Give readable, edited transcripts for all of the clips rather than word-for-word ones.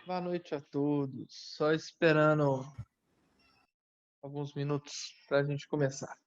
Boa noite a todos. Só esperando alguns minutos para a gente começar.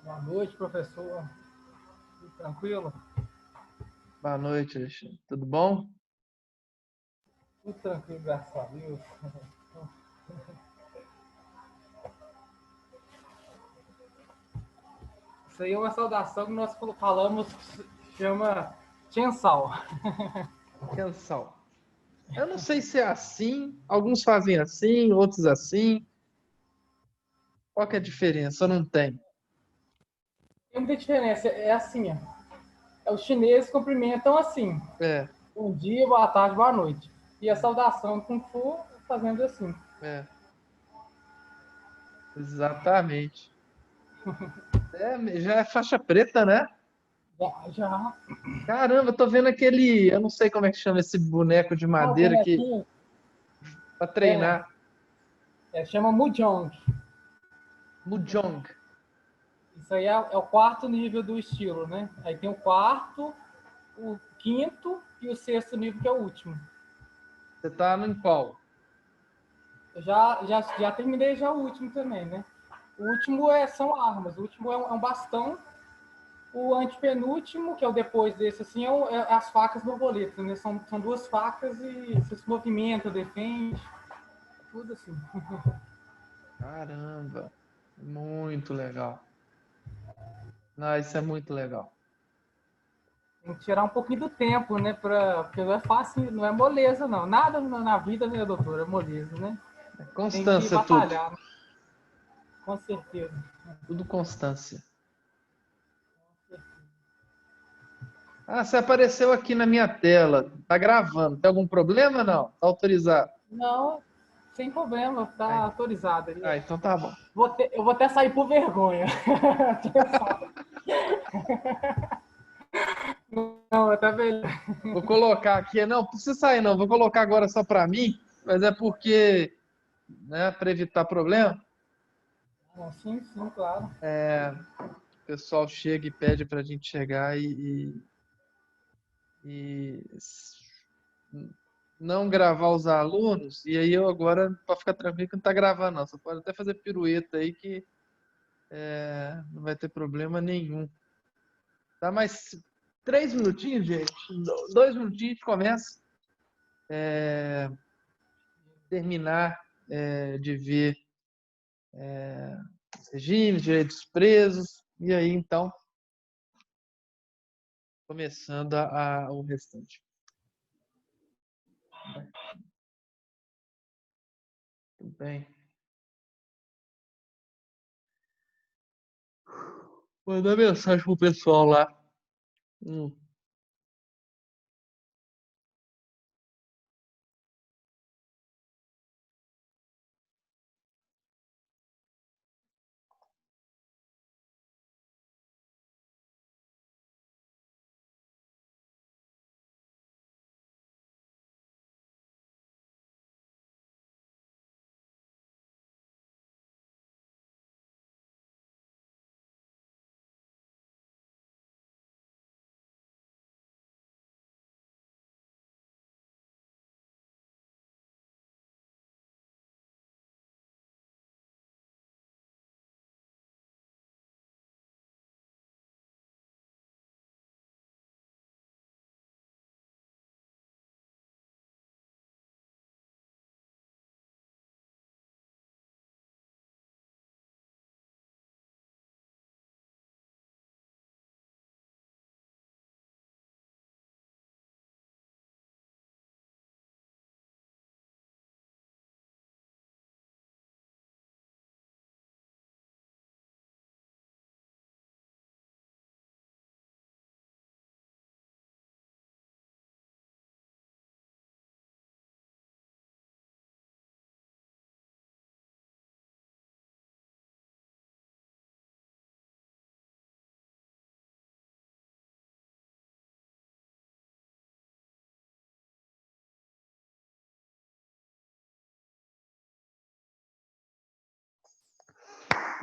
Boa noite, professor. Tudo tranquilo? Boa noite, Alexandre. Tudo bom? Tudo tranquilo, graças a Deus. Isso aí é uma saudação que nós falamos que se chama Tiensal. Pensal. Eu não sei se é assim. Alguns fazem assim, outros assim. Qual que é a diferença? Não tem. Tem muita diferença. É assim, ó. Os chineses cumprimentam assim. É, Bom dia, boa tarde, boa noite. E a saudação Kung Fu fazendo assim. é, exatamente. É, já é faixa preta, né? Já. Caramba, eu tô vendo aquele. Eu não sei como é que chama esse boneco de Ah, o madeira que bonequinho para é, treinar. chama Mujong. Mujong. Isso aí é o quarto nível do estilo, né? Aí tem o quarto, o quinto e o sexto nível, que é o último. Você tá em qual? Eu já terminei já o último também, né? O último são armas. O último é um bastão. O antepenúltimo, que é o depois desse, assim, é as facas borboletas, né? São duas facas e você se movimenta, defende, tudo assim. Caramba, muito legal. Não, isso é muito legal. Tem que tirar um pouquinho do tempo, né? Porque não é fácil, não é moleza, não. Nada na vida, né, doutora, é moleza, né? É Tem que constância tudo. batalhar, né? Com certeza. Tudo constância. Ah, você apareceu aqui na minha tela. Tá gravando. Tem algum problema? Não? Tá autorizado. Não, sem problema, tá Ai, autorizado ali. então tá bom. Eu vou até sair por vergonha. Não, até melhor. Vou colocar aqui. Não, precisa sair não. Vou colocar agora só para mim, mas é porque, né, para evitar problema, Sim, sim, claro. o pessoal chega e pede para a gente chegar e não gravar os alunos. E aí eu agora, para ficar tranquilo, que não tá gravando, não. Você pode até fazer pirueta aí que não vai ter problema nenhum. Tá mais 3 minutinhos, gente. 2 minutinhos a gente começa terminar de ver os regimes, direitos presos, e aí então começando o restante. Tudo bem. Mandar mensagem pro pessoal lá. Hum.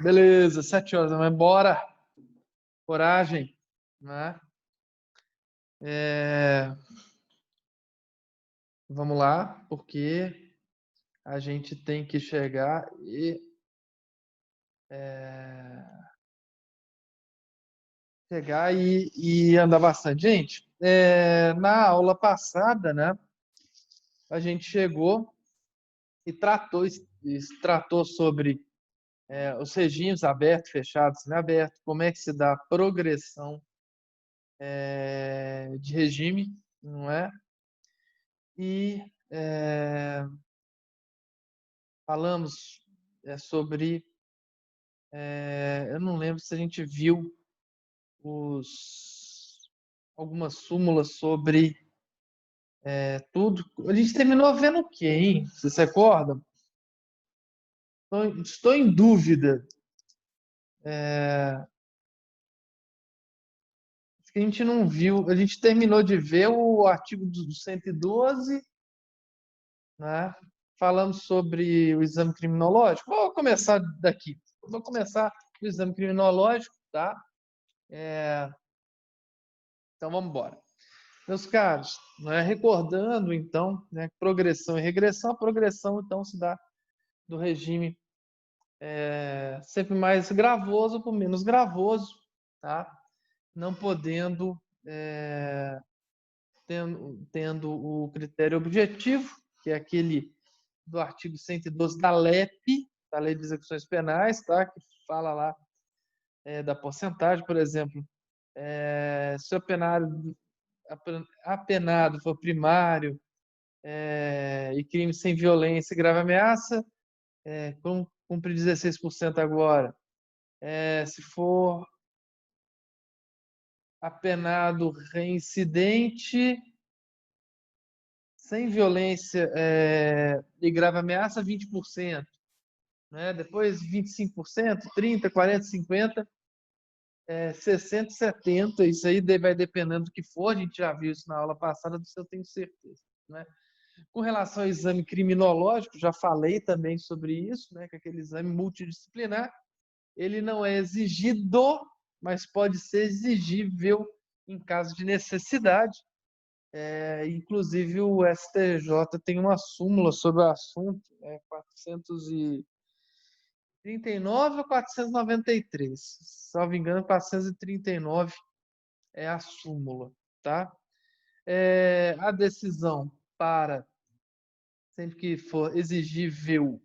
Beleza, 7 horas, mas bora. Coragem, né? Vamos lá, porque a gente tem que chegar e andar bastante. Gente, na aula passada, né, a gente chegou e tratou sobre os regimes aberto, fechado, semiaberto, como é que se dá a progressão de regime, não é? E falamos sobre, eu não lembro se a gente viu algumas súmulas sobre tudo. A gente terminou vendo o quê, hein? Você se recorda? Estou em dúvida. Acho que a gente não viu. A gente terminou de ver o artigo do 112, né? Falamos sobre o exame criminológico. Vou começar daqui. Vou começar o exame criminológico, tá? Então vamos embora. Meus caros, né, recordando então, né, progressão e regressão, a progressão então se dá do regime sempre mais gravoso para o menos gravoso, tá? Não podendo, tendo o critério objetivo, que é aquele do artigo 112 da LEP, da Lei de Execuções Penais, tá? Que fala lá da porcentagem, por exemplo, se o apenado for primário e crime sem violência e grave ameaça, cumpre 16% agora. Se for apenado reincidente, sem violência e grave ameaça, 20%. Né? Depois 25%, 30%, 40%, 50%, 60%, 70%. Isso aí vai dependendo do que for. A gente já viu isso na aula passada, disso eu tenho certeza. Né? Com relação ao exame criminológico, já falei também sobre isso, né? Que aquele exame multidisciplinar, ele não é exigido, mas pode ser exigível em caso de necessidade. Inclusive, o STJ tem uma súmula sobre o assunto, 439 ou 493. Se não me engano, 439 é a súmula, tá? A decisão para, sempre que for exigível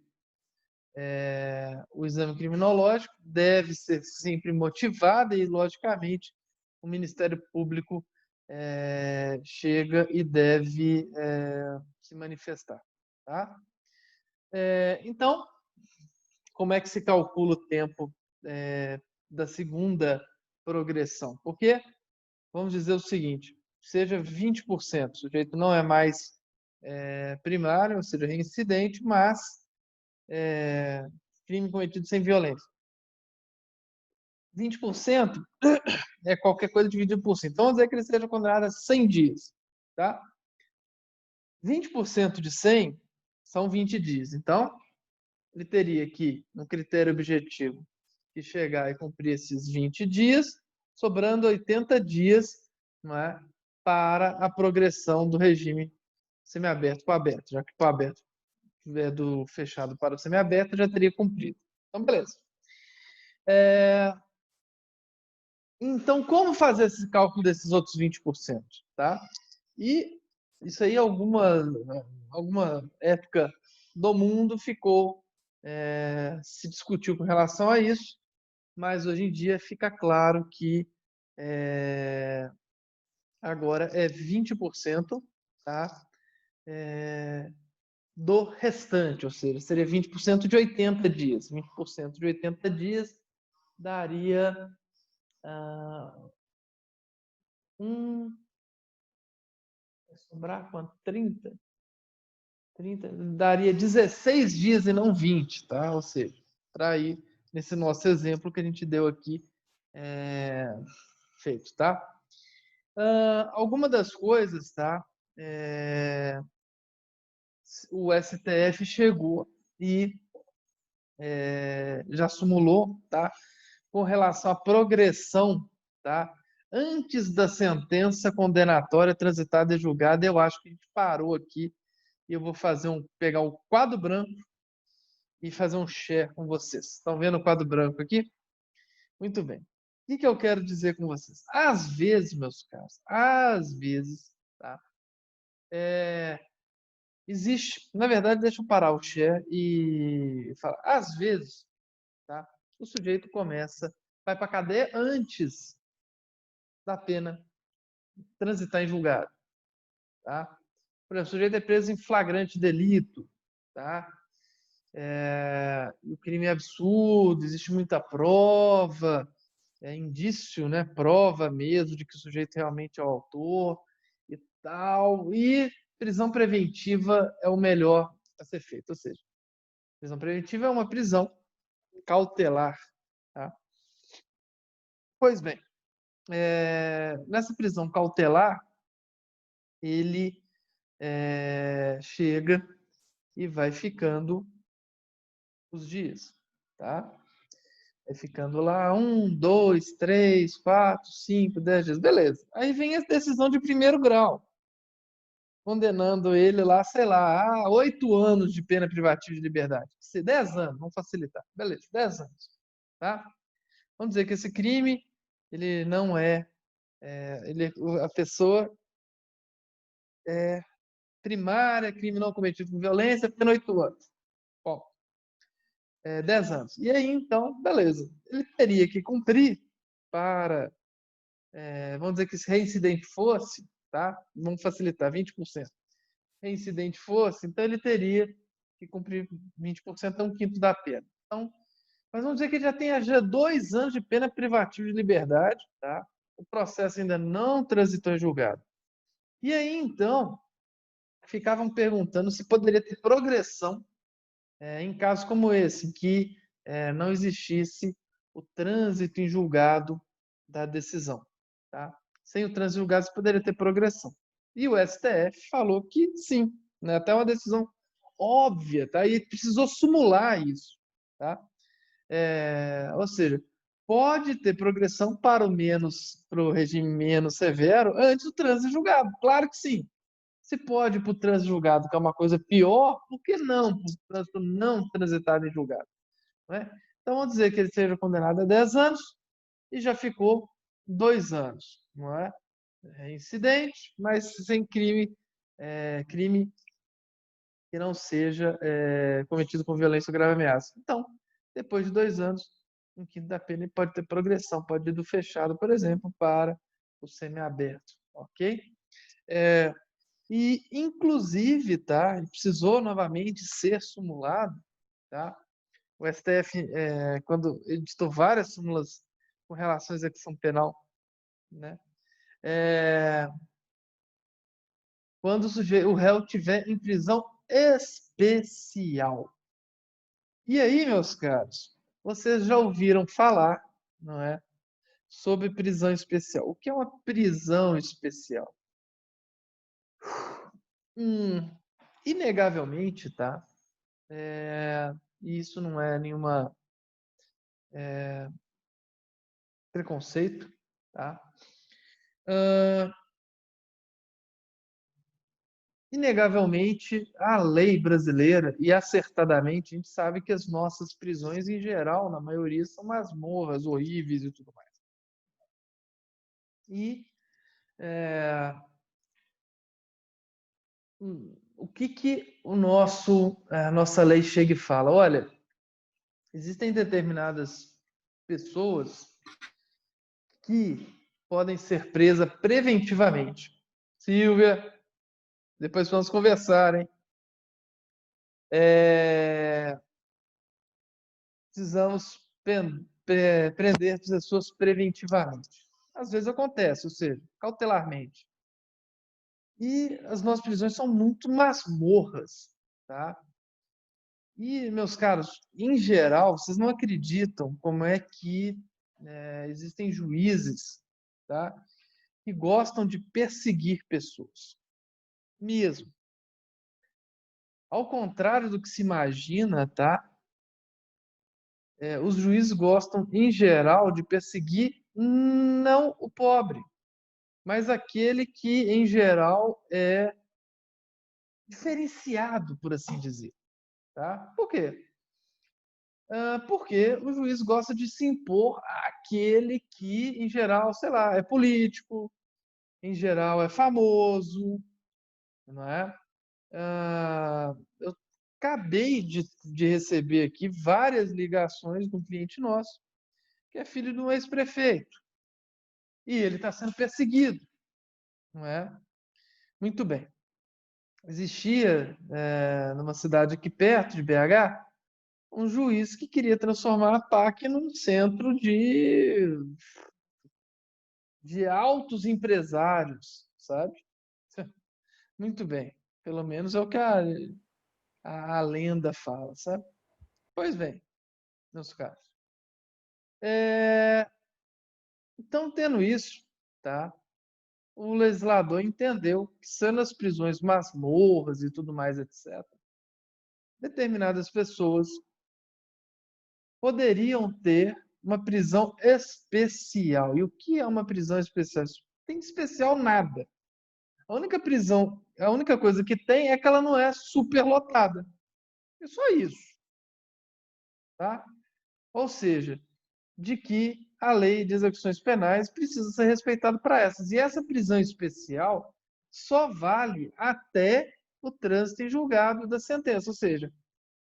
o exame criminológico, deve ser sempre motivada e, logicamente, o Ministério Público chega e deve se manifestar. Tá? Então, como é que se calcula o tempo da segunda progressão? Porque, vamos dizer o seguinte, seja 20%, o sujeito não é mais primário, ou seja, reincidente, mas crime cometido sem violência. 20% é qualquer coisa dividido por 100. Então, vamos dizer que ele seja condenado a 100 dias. Tá? 20% de 100 são 20 dias. Então, ele teria que, no critério objetivo, que chegar e cumprir esses 20 dias, sobrando 80 dias, não é, para a progressão do regime semiaberto para aberto, já que para aberto é do fechado para o semiaberto já teria cumprido. Então, beleza. Então, como fazer esse cálculo desses outros 20%? Tá? E isso aí, alguma época do mundo ficou, se discutiu com relação a isso, mas hoje em dia fica claro que agora é 20%, tá? Do restante, ou seja, seria 20% de 80 dias. 20% de 80 dias daria vai sobrar quanto? 30? 30? Daria 16 dias e não 20, tá? Ou seja, para ir nesse nosso exemplo que a gente deu aqui, feito, tá? Alguma das coisas, tá? O STF chegou e já simulou, tá? Com relação à progressão, tá? Antes da sentença condenatória transitada e julgada, eu acho que a gente parou aqui e eu vou pegar o quadro branco e fazer um share com vocês. Estão vendo o quadro branco aqui? Muito bem. O que eu quero dizer com vocês? Às vezes, meus caros, às vezes, tá? Existe, na verdade, deixa eu parar o share e falar. Às vezes, tá? O sujeito vai para a cadeia antes da pena transitar em julgado, tá? Por exemplo, o sujeito é preso em flagrante delito, tá? O crime é absurdo, existe muita prova, indício, né? Prova mesmo de que o sujeito realmente é o autor e tal. E prisão preventiva é o melhor a ser feito. Ou seja, prisão preventiva é uma prisão cautelar, tá? Pois bem, nessa prisão cautelar, ele chega e vai ficando os dias, tá? Vai ficando lá 1, 2, 3, 4, 5, 10 dias. Beleza. Aí vem a decisão de primeiro grau, condenando ele lá, sei lá, a 8 anos de pena privativa de liberdade. Se 10 anos, vamos facilitar. Beleza, 10 anos. Tá? Vamos dizer que esse crime, ele não a pessoa é primária, crime não cometido com violência, pena 8 anos. Bom, 10 anos. E aí, então, beleza. Ele teria que cumprir para, vamos dizer que se reincidente fosse, tá? Vamos facilitar, 20%. Reincidente fosse, então ele teria que cumprir 20%, é um quinto da pena. Então, mas vamos dizer que ele já tenha 2 anos de pena privativa de liberdade, tá? O processo ainda não transitou em julgado. E aí, então, ficavam perguntando se poderia ter progressão em casos como esse, em que não existisse o trânsito em julgado da decisão. Tá? Sem o trânsito em julgado, você poderia ter progressão. E o STF falou que sim, né? Até uma decisão óbvia, tá? E precisou simular isso. Tá? Ou seja, pode ter progressão para o regime menos severo antes do trânsito em julgado. Claro que sim. Se pode ir para o trânsito julgado, que é uma coisa pior, por que não para o trânsito não transitado em julgado? Não é? Então, vamos dizer que ele seja condenado a 10 anos e já ficou 2 anos. Não é? Incidente, mas sem crime que não seja cometido com violência ou grave ameaça. Então, depois de 2 anos, um quinto da pena pode ter progressão, pode ir do fechado, por exemplo, para o semiaberto. Ok? E, inclusive, tá, ele precisou novamente ser simulado. Tá? O STF, quando editou várias súmulas com relação à execução penal, né? Quando o réu estiver em prisão especial. E aí, meus caros, vocês já ouviram falar, não é, sobre prisão especial. O que é uma prisão especial? Inegavelmente, tá? E isso não é nenhuma preconceito, tá? Inegavelmente, a lei brasileira, e acertadamente, a gente sabe que as nossas prisões, em geral, na maioria, são masmorras horríveis e tudo mais. E o que a nossa lei chega e fala? Olha, existem determinadas pessoas que podem ser presas preventivamente. Silvia, depois vamos conversar, hein? Precisamos prender pessoas preventivamente. Às vezes acontece, ou seja, cautelarmente. E as nossas prisões são muito masmorras, tá? E, meus caros, em geral, vocês não acreditam como é que existem juízes, tá? Que gostam de perseguir pessoas. Mesmo. Ao contrário do que se imagina, tá? os juízes gostam, em geral, de perseguir não o pobre, mas aquele que, em geral, é diferenciado, por assim dizer. Tá? Por quê? Porque o juiz gosta de se impor àquele que, em geral, sei lá, é político, em geral é famoso, não é? Eu acabei de receber aqui várias ligações de um cliente nosso, que é filho de um ex-prefeito, e ele está sendo perseguido, não é? Muito bem. Existia, numa cidade aqui perto de BH, um juiz que queria transformar a PAC num centro de altos empresários, sabe? Muito bem. Pelo menos é o que a lenda fala, sabe? Pois bem, meus caros. Então, tendo isso, tá? O legislador entendeu que, sendo as prisões masmorras e tudo mais, etc., determinadas pessoas poderiam ter uma prisão especial. E o que é uma prisão especial? Tem de especial nada. A única coisa que tem é que ela não é superlotada. É só isso, tá? Ou seja, de que a lei de execuções penais precisa ser respeitada para essas. E essa prisão especial só vale até o trânsito em julgado da sentença, ou seja,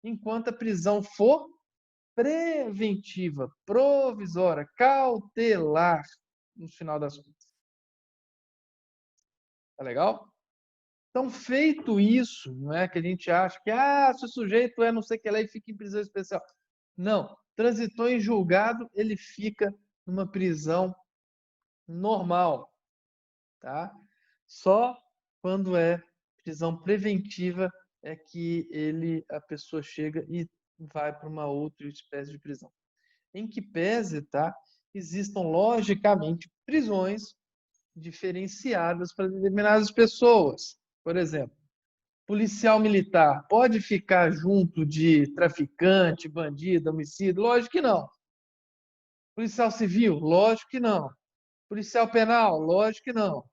enquanto a prisão for preventiva, provisória, cautelar, no final das contas. Tá legal? Então, feito isso, não é que a gente acha que se o sujeito é não sei o que lá e fica em prisão especial. Não, transitou em julgado, ele fica numa prisão normal, tá? Só quando é prisão preventiva é que a pessoa chega e vai para uma outra espécie de prisão. Em que pese, tá? Existam logicamente prisões diferenciadas para determinadas pessoas. Por exemplo, policial militar pode ficar junto de traficante, bandido, homicídio? Lógico que não. Policial civil? Lógico que não. Policial penal? Lógico que não.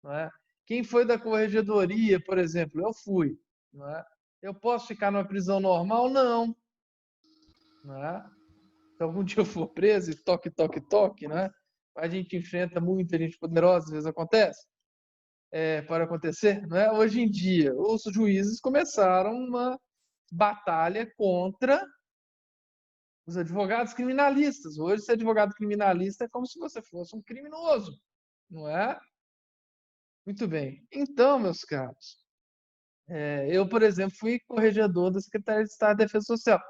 Não é? Quem foi da corregedoria, por exemplo? Eu fui. Não é? Eu posso ficar numa prisão normal? Não. Não é? Se algum dia eu for preso e toque, toque, toque, né? A gente enfrenta muita gente poderosa, às vezes acontece. Para acontecer, né? Hoje em dia, os juízes começaram uma batalha contra os advogados criminalistas. Hoje, ser advogado criminalista é como se você fosse um criminoso, não é? Muito bem. Então, meus caros, eu, por exemplo, fui corregedor da Secretaria de Estado de Defesa Social.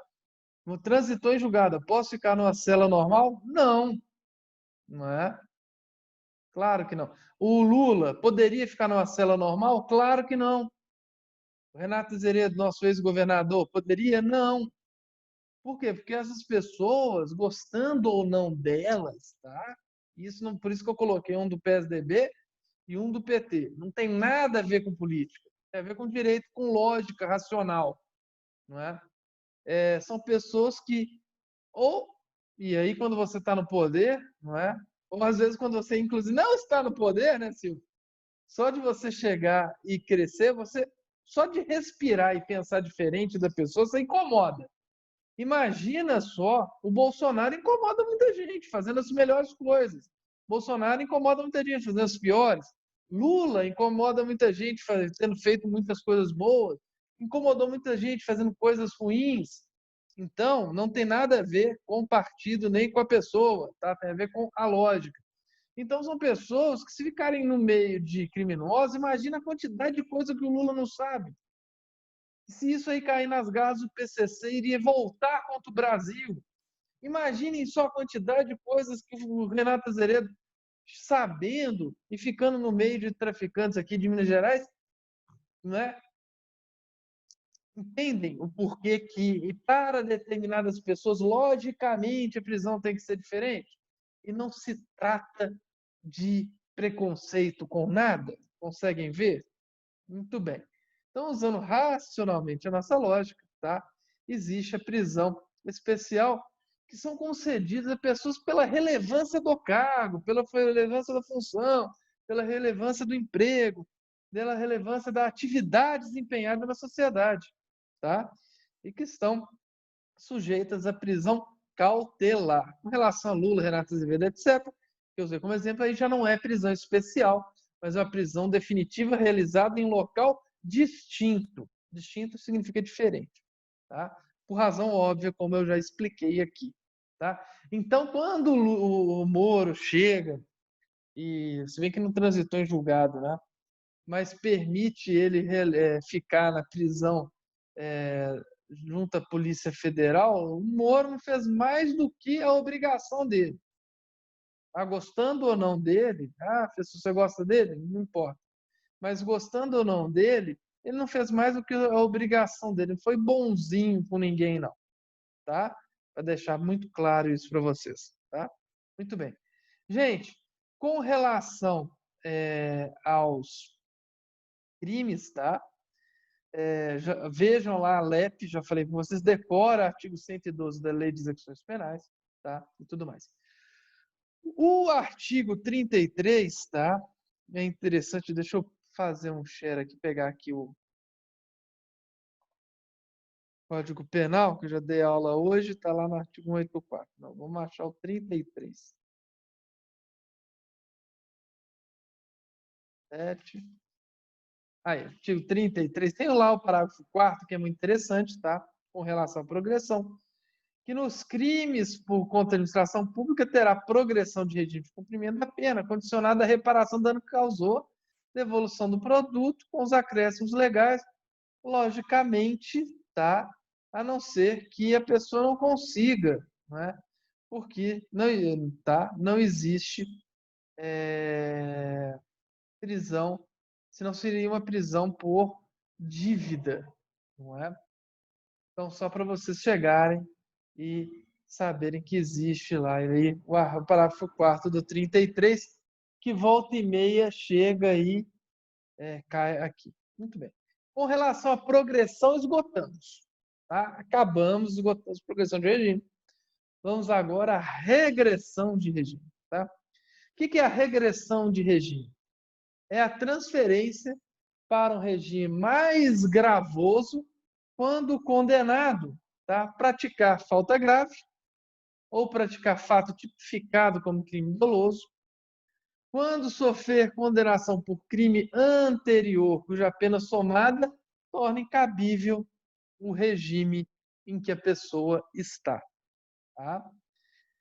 No transitou em julgado, posso ficar numa cela normal? Não, não é? Claro que não. O Lula poderia ficar numa cela normal? Claro que não. O Renato Azevedo, nosso ex-governador, poderia? Não. Por quê? Porque essas pessoas, gostando ou não delas, tá? Por isso que eu coloquei um do PSDB e um do PT. Não tem nada a ver com política. Tem a ver com direito, com lógica racional, não é? São pessoas que e aí quando você está no poder, não é? Ou às vezes quando você inclusive não está no poder, né, Silvio? Só de você chegar e crescer, só de respirar e pensar diferente da pessoa, você incomoda. Imagina só, o Bolsonaro incomoda muita gente fazendo as melhores coisas. Bolsonaro incomoda muita gente fazendo as piores. Lula incomoda muita gente tendo feito muitas coisas boas. Incomodou muita gente fazendo coisas ruins. Então, não tem nada a ver com o partido nem com a pessoa, tá? Tem a ver com a lógica. Então, são pessoas que, se ficarem no meio de criminosos, imagina a quantidade de coisa que o Lula não sabe. Se isso aí cair nas garras do PCC, iria voltar contra o Brasil. Imaginem só a quantidade de coisas que o Renato Azevedo, sabendo e ficando no meio de traficantes aqui de Minas Gerais, né? Entendem o porquê e para determinadas pessoas, logicamente, a prisão tem que ser diferente. E não se trata de preconceito com nada. Conseguem ver? Muito bem. Então, usando racionalmente a nossa lógica, tá? Existe a prisão especial que são concedidas a pessoas pela relevância do cargo, pela relevância da função, pela relevância do emprego, pela relevância da atividade desempenhada na sociedade, tá? E que estão sujeitas à prisão cautelar. Com relação a Lula, Renato Azevedo, etc., que eu usei como exemplo, aí já não é prisão especial, mas é uma prisão definitiva realizada em local distinto. Distinto significa diferente, tá? Por razão óbvia, como eu já expliquei aqui, tá? Então, quando o Moro chega, e se vê que não transitou em julgado, né? Mas permite ele ficar na prisão junto à Polícia Federal, o Moro não fez mais do que a obrigação dele. Ah, gostando ou não dele, se você gosta dele, não importa. Mas gostando ou não dele, ele não fez mais do que a obrigação dele. Não foi bonzinho com ninguém, não. Tá? Para deixar muito claro isso para vocês. Tá? Muito bem. Gente, com relação aos crimes, tá? Vejam lá a LEP, já falei com vocês, decora artigo 112 da Lei de Execuções Penais, tá? E tudo mais. O artigo 33, tá? É interessante, deixa eu fazer um share aqui, pegar aqui o Código Penal, que eu já dei aula hoje, está lá no artigo 184. Não, vamos achar o 33. 7. Aí, artigo 33. Tem lá o parágrafo 4º, que é muito interessante, tá? Com relação à progressão. Que nos crimes por contra a administração pública terá progressão de regime de cumprimento da pena, condicionada à reparação do dano que causou, devolução do produto com os acréscimos legais, logicamente, tá? A não ser que a pessoa não consiga, né? Porque não existe prisão, senão seria uma prisão por dívida, não é? Então, só para vocês chegarem e saberem que existe lá aí o parágrafo 4º do 33, que volta e meia chega aí, cai aqui. Muito bem. Com relação à progressão, esgotamos. Tá? Acabamos, esgotamos a progressão de regime. Vamos agora à regressão de regime. Tá? O que é a regressão de regime? É a transferência para um regime mais gravoso quando o condenado, tá, praticar falta grave ou praticar fato tipificado como crime doloso, quando sofrer condenação por crime anterior, cuja pena somada torna incabível o regime em que a pessoa está. Tá?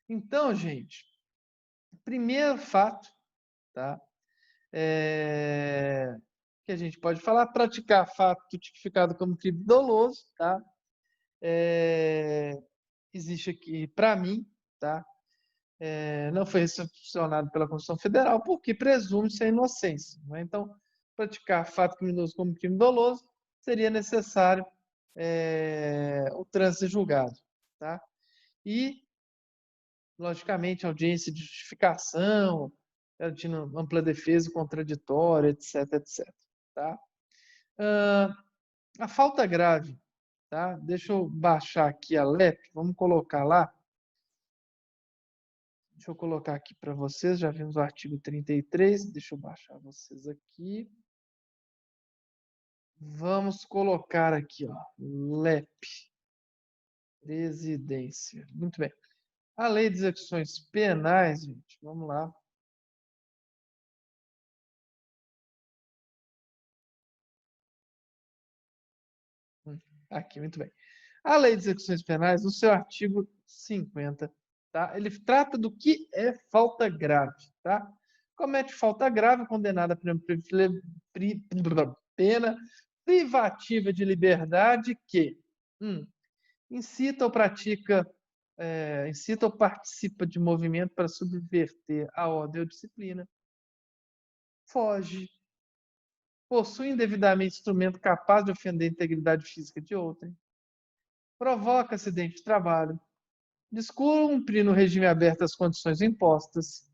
Então, gente, primeiro fato, tá? Que a gente pode falar, praticar fato tipificado como crime doloso, tá? Existe aqui, para mim, tá? Não foi recepcionado pela Constituição Federal porque presume-se a inocência. Né? Então, praticar fato criminoso como crime doloso seria necessário o trânsito julgado. Tá? E, logicamente, audiência de justificação, garantindo ampla defesa contraditória, etc, etc. Tá? A falta grave, tá? Deixa eu baixar aqui a LEP, vamos colocar lá. Deixa eu colocar aqui para vocês, já vimos o artigo 33, deixa eu baixar vocês aqui. Vamos colocar aqui, ó, LEP, presidência. Muito bem. A Lei de Execuções Penais, gente, vamos lá. Aqui, muito bem. A Lei de Execuções Penais, no seu artigo 50, tá? Ele trata do que é falta grave, tá? Comete falta grave, condenada a pena privativa de liberdade que incita ou pratica, incita ou participa de movimento para subverter a ordem ou disciplina, foge, possui indevidamente instrumento capaz de ofender a integridade física de outrem, provoca acidente de trabalho, descumpre no regime aberto as condições impostas,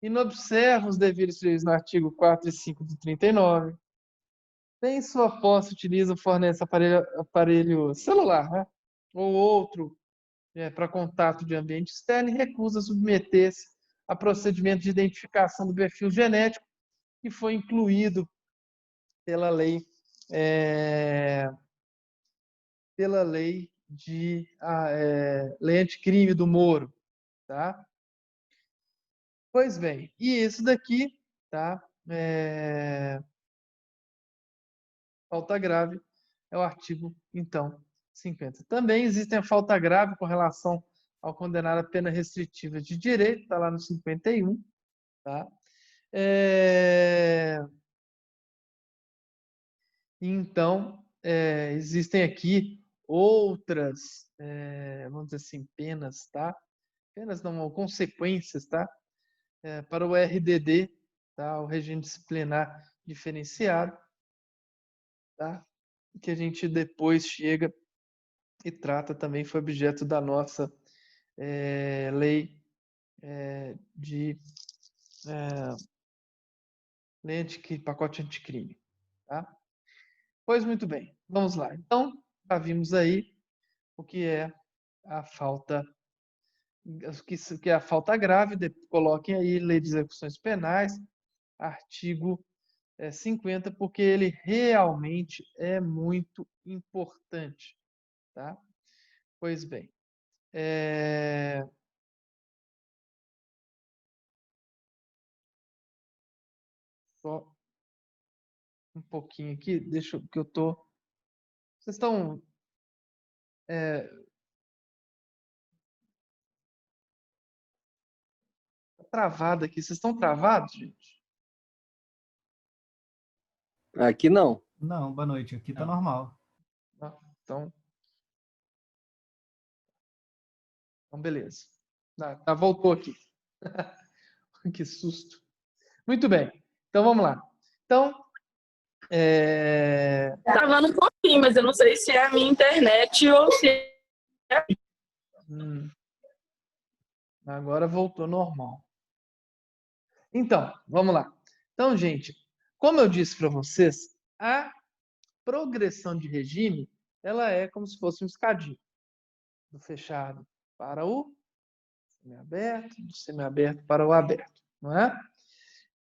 inobserva os deveres previstos no artigo 4 e 5 do 39, tem sua posse, utiliza ou fornece aparelho celular, né? Ou outro para contato de ambiente externo e recusa submeter-se a procedimento de identificação do perfil genético que foi incluído pela lei lei anticrime do Moro, tá? Pois bem, e isso daqui, tá? Falta grave é o artigo, então, 50. Também existe a falta grave com relação ao condenado a pena restritiva de direito, está lá no 51, tá? Então, existem aqui outras, vamos dizer assim, penas, tá? Penas não, consequências, tá? Para o RDD, tá? O regime disciplinar diferenciado, tá? Que a gente depois chega e trata também, foi objeto da nossa lei de pacote anticrime, tá? Pois muito bem, vamos lá. Então, já vimos aí o que é a falta, que é a falta grave. Coloquem aí Lei de Execuções Penais, artigo 50, porque ele realmente é muito importante, tá? Pois bem, só um pouquinho aqui, deixa que eu tô. Vocês estão travado aqui. Vocês estão travados, gente? Aqui não. Não, boa noite. Aqui tá normal. Então, beleza. Voltou aqui. Que susto. Muito bem. Então, vamos lá. Então, Tá travando um pouquinho, mas eu não sei se é a minha internet ou se é... Agora voltou normal. Então, vamos lá. Então, gente, como eu disse para vocês, a progressão de regime, ela é como se fosse um escadinho. Do fechado para o semiaberto, do semiaberto para o aberto, não é?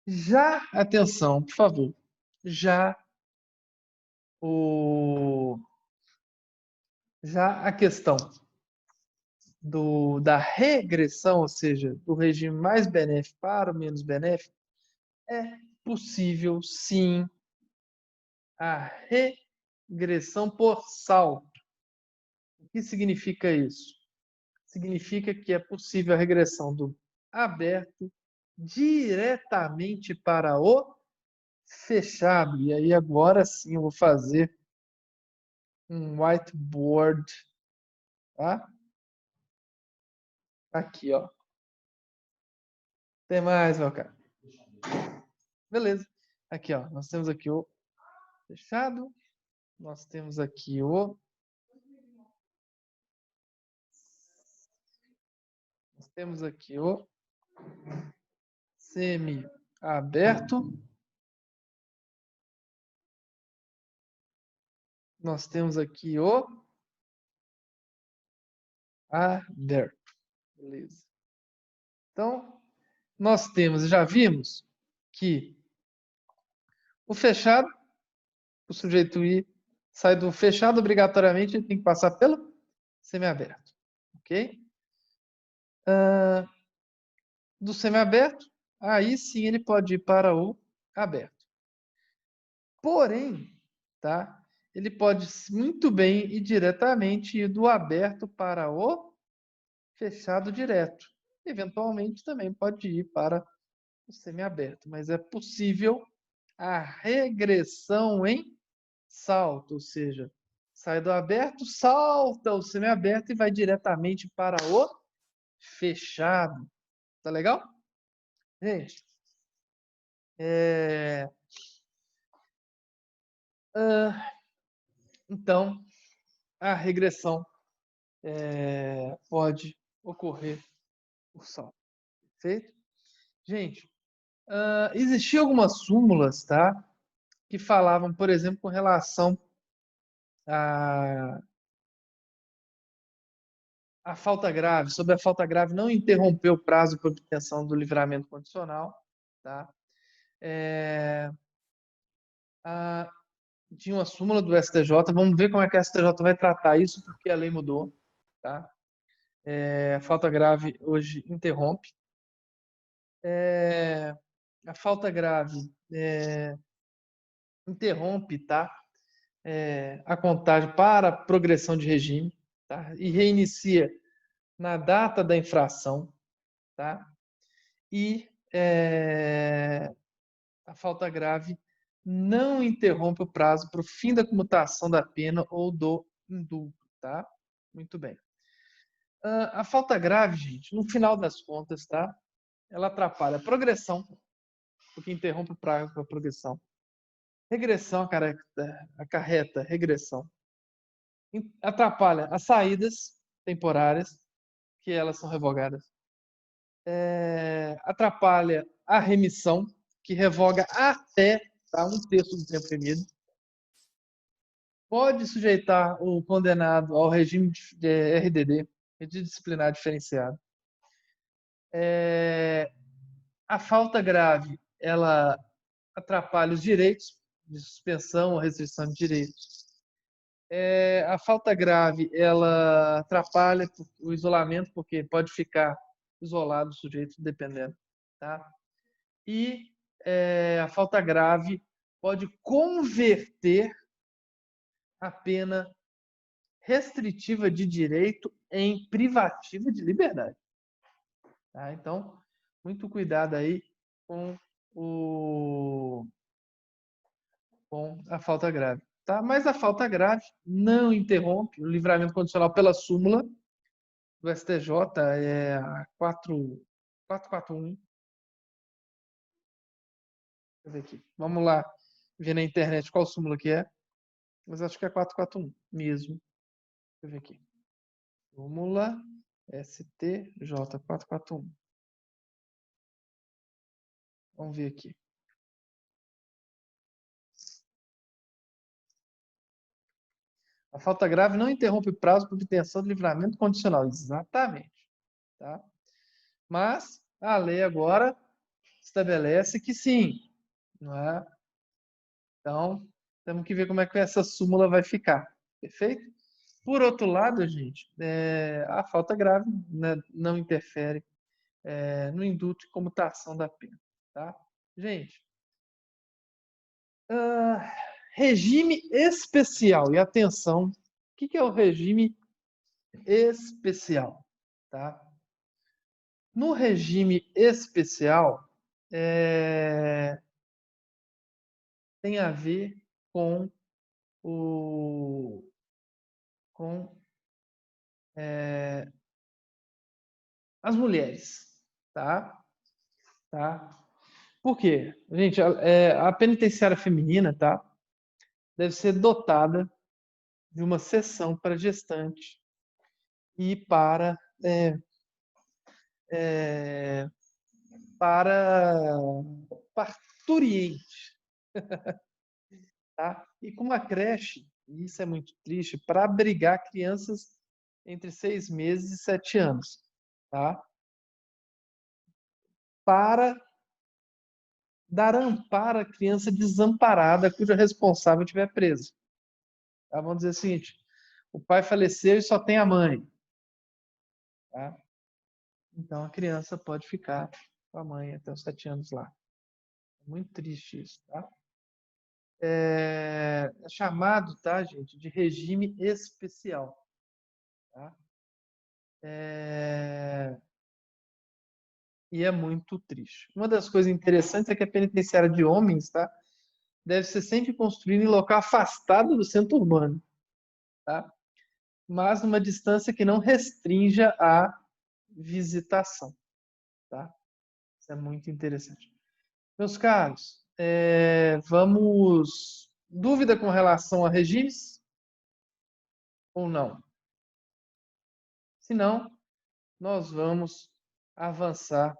Já, atenção, por favor, já a questão da regressão, ou seja, do regime mais benéfico para o menos benéfico, é possível, sim, a regressão por salto. O que significa isso? Significa que é possível a regressão do aberto diretamente para o fechado. E aí agora sim eu vou fazer um whiteboard, tá? Aqui, ó. Tem mais, meu cara. Beleza. Aqui, ó. Nós temos aqui o fechado. Nós temos aqui o semi-aberto. Nós temos aqui o aberto. Beleza. Então, nós temos, já vimos que o fechado, o sujeito I sai do fechado obrigatoriamente, ele tem que passar pelo semiaberto. Ok? Do semiaberto, aí sim ele pode ir para o aberto. Porém, tá? Ele pode muito bem ir diretamente do aberto para o fechado direto. Eventualmente também pode ir para o semiaberto, mas é possível a regressão em salto, ou seja, sai do aberto, salta o semiaberto e vai diretamente para o fechado. Tá legal? Gente, então, a regressão pode ocorrer por salto. Perfeito? Gente, existiam algumas súmulas, tá? Que falavam, por exemplo, com relação a falta grave, sobre a falta grave, não interromper o prazo para obtenção do livramento condicional, tá? Tinha uma súmula do STJ, vamos ver como é que a STJ vai tratar isso, porque a lei mudou, tá? A falta grave hoje interrompe. A falta grave interrompe, tá? A contagem para progressão de regime, tá? E reinicia na data da infração, tá? E a falta grave não interrompe o prazo para o fim da comutação da pena ou do indulto, tá? Muito bem. A falta grave, gente, no final das contas, tá? Ela atrapalha a progressão, porque interrompe o prazo para a progressão. Regressão acarreta regressão. Atrapalha as saídas temporárias, que elas são revogadas. Atrapalha a remissão, que revoga até 1/3 do tempo remido. Pode sujeitar o condenado ao regime de RDD, regime disciplinar diferenciado. A falta grave, ela atrapalha os direitos de suspensão ou restrição de direitos. A falta grave, ela atrapalha o isolamento, porque pode ficar isolado o sujeito, dependendo. Tá? E a falta grave pode converter a pena restritiva de direito em privativa de liberdade. Tá? Então, muito cuidado aí com a falta grave. Tá? Mas a falta grave não interrompe o livramento condicional pela súmula do STJ, a 441. Deixa eu ver aqui. Vamos lá ver na internet qual súmula que é. Mas acho que é 441 mesmo. Deixa eu ver aqui. Súmula STJ 441. Vamos ver aqui. A falta grave não interrompe o prazo para obtenção do livramento condicional. Exatamente. Tá? Mas a lei agora estabelece que sim. Não é? Então, temos que ver como é que essa súmula vai ficar. Perfeito? Por outro lado, gente, a falta grave, né, não interfere no indulto e comutação da pena. Tá? Gente, regime especial. E atenção, o que é o regime especial? Tá? No regime especial, tem a ver com as mulheres. Tá? Por quê? Gente, a penitenciária feminina, tá? Deve ser dotada de uma seção para gestante e para parturiente, tá? E com uma creche, e isso é muito triste, para abrigar crianças entre 6 meses e 7 anos, tá? Para dar amparo à criança desamparada cuja responsável estiver presa. Tá? Vamos dizer o seguinte, o pai faleceu e só tem a mãe. Tá? Então a criança pode ficar com a mãe até os 7 anos lá. É muito triste isso, tá? É chamado, tá, gente, de regime especial. Tá? E é muito triste. Uma das coisas interessantes é que a penitenciária de homens, tá, deve ser sempre construída em local afastado do centro urbano, tá? Mas numa distância que não restrinja a visitação. Tá? Isso é muito interessante. Meus caros, vamos... Dúvida com relação a regimes? Ou não? Se não, nós vamos avançar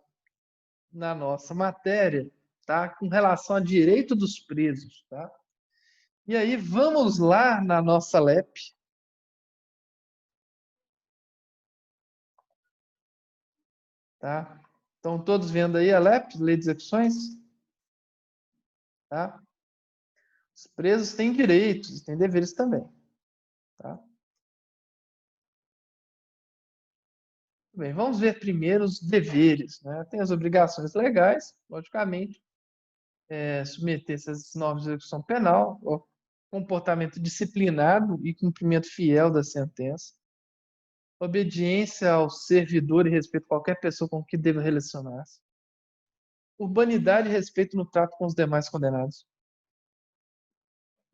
na nossa matéria, tá? Com relação a direito dos presos. Tá? E aí, vamos lá na nossa LEP. tá? Estão todos vendo aí a LEP, Lei de Execuções? Tá? Os presos têm direitos, têm deveres também, tá? Bem, vamos ver primeiro os deveres, né? Tem as obrigações legais, logicamente, submeter-se às normas de execução penal, ó, comportamento disciplinado e cumprimento fiel da sentença, obediência ao servidor e respeito a qualquer pessoa com que deva relacionar-se, urbanidade e respeito no trato com os demais condenados,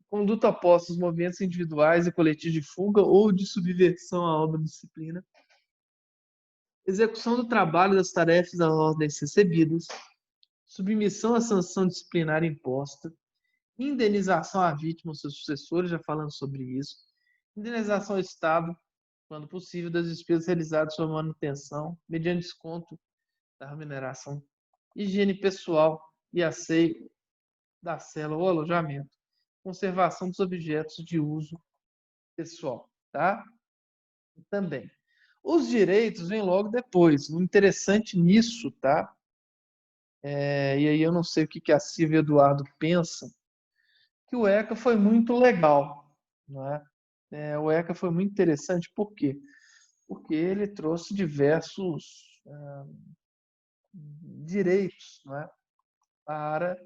conduta oposta aos movimentos individuais e coletivos de fuga ou de subversão à obra de disciplina, execução do trabalho das tarefas das ordens recebidas, submissão à sanção disciplinar imposta, indenização à vítima ou seus sucessores, já falando sobre isso, indenização ao Estado, quando possível, das despesas realizadas sob manutenção, mediante desconto da remuneração, higiene pessoal e asseio da cela ou alojamento, conservação dos objetos de uso pessoal, tá? Também. Os direitos vêm logo depois. O interessante nisso, tá? E aí eu não sei o que a Silvia e o Eduardo pensam, que o ECA foi muito legal, não é? O ECA foi muito interessante, por quê? Porque ele trouxe diversos direitos, não é? Para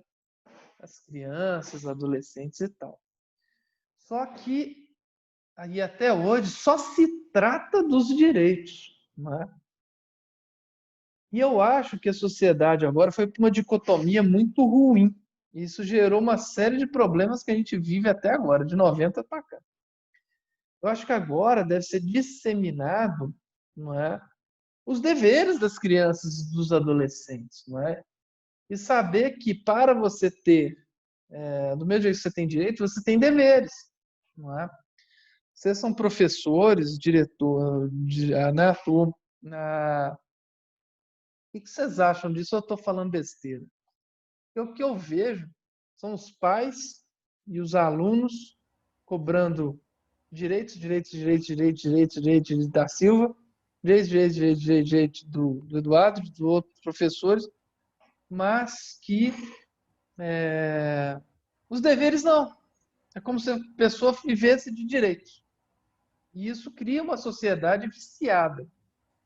as crianças, adolescentes e tal. Só que aí até hoje só se trata dos direitos, não é? E eu acho que a sociedade agora foi para uma dicotomia muito ruim. Isso gerou uma série de problemas que a gente vive até agora, de 90 para cá. Eu acho que agora deve ser disseminado, não é, os deveres das crianças e dos adolescentes, não é? E saber que para você ter, do mesmo jeito que você tem direito, você tem deveres, não é? Vocês são professores, diretor, atuam na... O que vocês acham disso? Eu estou falando besteira. O que eu vejo são os pais e os alunos cobrando direitos da Silva, direitos do Eduardo, dos outros professores, mas que os deveres não. É como se a pessoa vivesse de direitos. E isso cria uma sociedade viciada.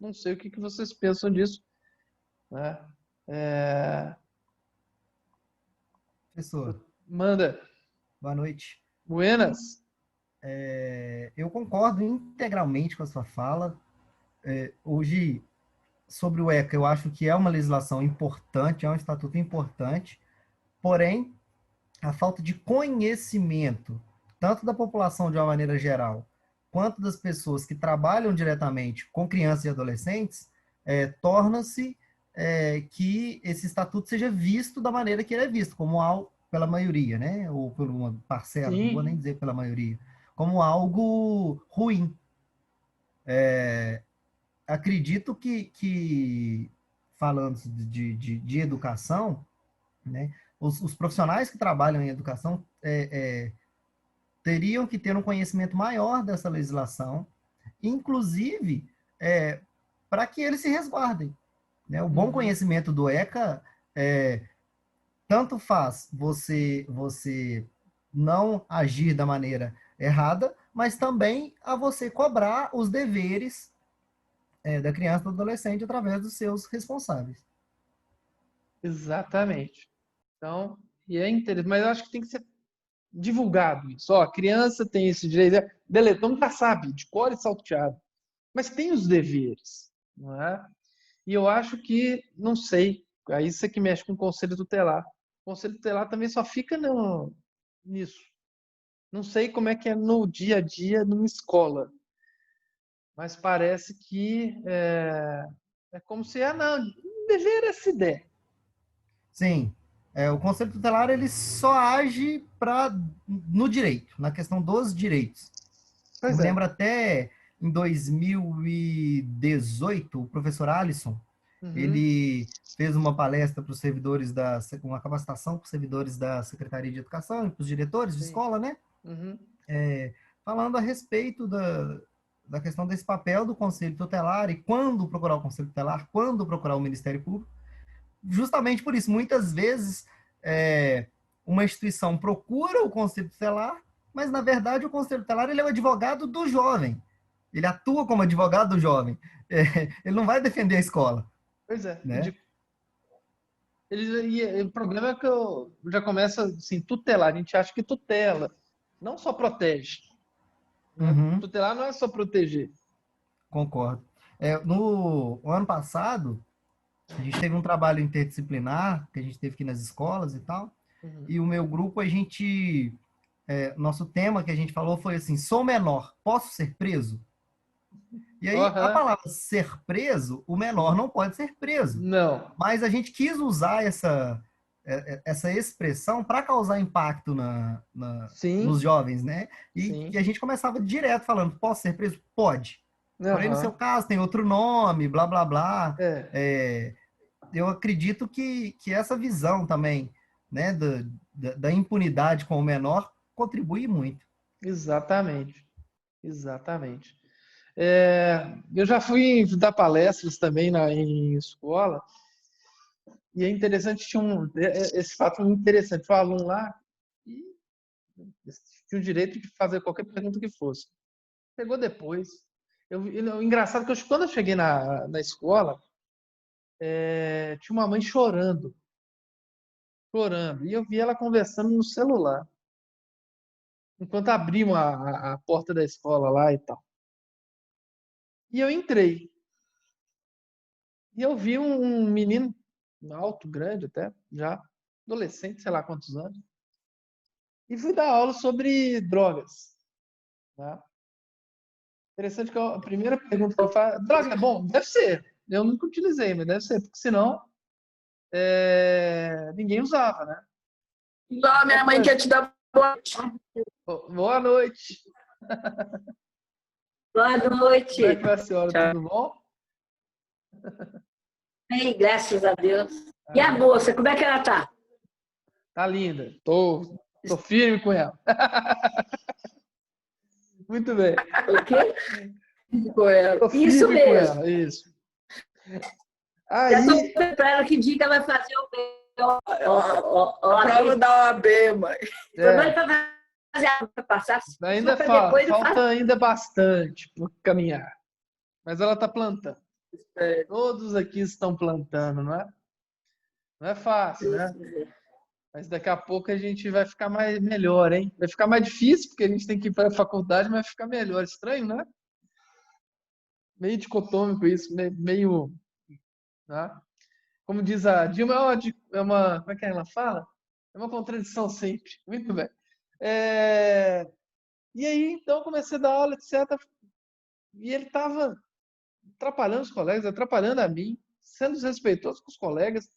Não sei o que vocês pensam disso, né? Professor, Manda. boa noite. Buenas. Eu concordo integralmente com a sua fala. Hoje, sobre o ECA, eu acho que é uma legislação importante, é um estatuto importante, porém, a falta de conhecimento, tanto da população de uma maneira geral, quanto das pessoas que trabalham diretamente com crianças e adolescentes, torna-se que esse estatuto seja visto da maneira que ele é visto, como algo, pela maioria, né? Ou por uma parcela, não vou nem dizer pela maioria, como algo ruim. Acredito que falando de educação, né, os profissionais que trabalham em educação teriam que ter um conhecimento maior dessa legislação, inclusive para que eles se resguardem. Né? O bom conhecimento do ECA tanto faz você não agir da maneira errada, mas também a você cobrar os deveres da criança e do adolescente através dos seus responsáveis. Exatamente. Então, e é interessante, mas eu acho que tem que ser divulgado isso. Ó, a criança tem esse direito. Beleza, todo mundo já sabe, de cor e salteado. Mas tem os deveres, não é? E eu acho que, não sei, aí isso é que mexe com o Conselho Tutelar. O Conselho Tutelar também só fica nisso. Não sei como é que é no dia a dia numa escola, mas parece que é como se, não, dever é se der. Sim, o Conselho Tutelar ele só age no direito, na questão dos direitos. Eu me lembro até em 2018, o professor Alisson, ele fez uma palestra para os servidores uma capacitação para os servidores da Secretaria de Educação e para os diretores de escola, né? Falando a respeito da questão desse papel do Conselho Tutelar e quando procurar o Conselho Tutelar, quando procurar o Ministério Público, justamente por isso. Muitas vezes, uma instituição procura o Conselho Tutelar, mas, na verdade, o Conselho Tutelar ele é o advogado do jovem. Ele atua como advogado do jovem. Ele não vai defender a escola, Pois é. né? O problema é que eu já começa assim, tutelar. A gente acha que tutela, não só protege. Né? Uhum, Tutelar não é só proteger. concordo. No ano passado, a gente teve um trabalho interdisciplinar, que a gente teve aqui nas escolas e tal, Uhum. e o meu grupo, nosso tema que a gente falou foi assim, sou menor, posso ser preso? E aí, a Uhum. palavra ser preso, o menor não pode ser preso. Não. Mas a gente quis usar essa expressão para causar impacto nos Sim, jovens, né? E sim. a gente começava direto falando, posso ser preso? Pode. Porém, no seu Aham. caso, tem outro nome, blá, blá, blá. É, Eu acredito que essa visão também, né, da impunidade com o menor contribui muito. exatamente. Exatamente. Eu já fui dar palestras também em escola, e é interessante, esse fato muito interessante. Foi um aluno lá e tinha o direito de fazer qualquer pergunta que fosse. Chegou depois. O engraçado é que quando eu cheguei na escola, tinha uma mãe chorando, chorando. E eu vi ela conversando no celular, enquanto abriam a porta da escola lá e tal. E eu entrei. E eu vi um menino alto, grande até, já adolescente, sei lá quantos anos, e fui dar aula sobre drogas. Tá? Interessante que a primeira pergunta que eu faço, droga é bom? Deve ser. Eu nunca utilizei, mas deve ser, porque senão ninguém usava, né? Igual minha mãe quer te dar boa noite. Boa noite. Boa Como é noite. que vai a senhora? Tchau. Tudo bom? Ei, graças a Deus. E a Ah, moça, como é que ela tá? tá linda. Tô firme com ela. Muito bem. O quê? Com ela. Tô Isso firme com mesmo. ela, isso. Já estou Aí, para ela que dia que ela vai fazer A prova da OAB, mãe. Tô doida é, para fazer a passar. ainda Só depois eu faço. falta ainda bastante por caminhar. Mas ela tá plantando. É, Todos aqui estão plantando, não é? Não é fácil, Deus né? quiser. Mas daqui a pouco a gente vai ficar melhor, hein? Vai ficar mais difícil, porque a gente tem que ir para a faculdade, mas vai ficar melhor. Estranho, né? Meio dicotômico isso, meio, né? Como diz a Dilma, como é que ela fala? É uma contradição sempre. Muito bem. É, E aí, então, eu comecei a dar aula, etc. E ele estava atrapalhando os colegas, atrapalhando a mim, sendo desrespeitoso com os colegas.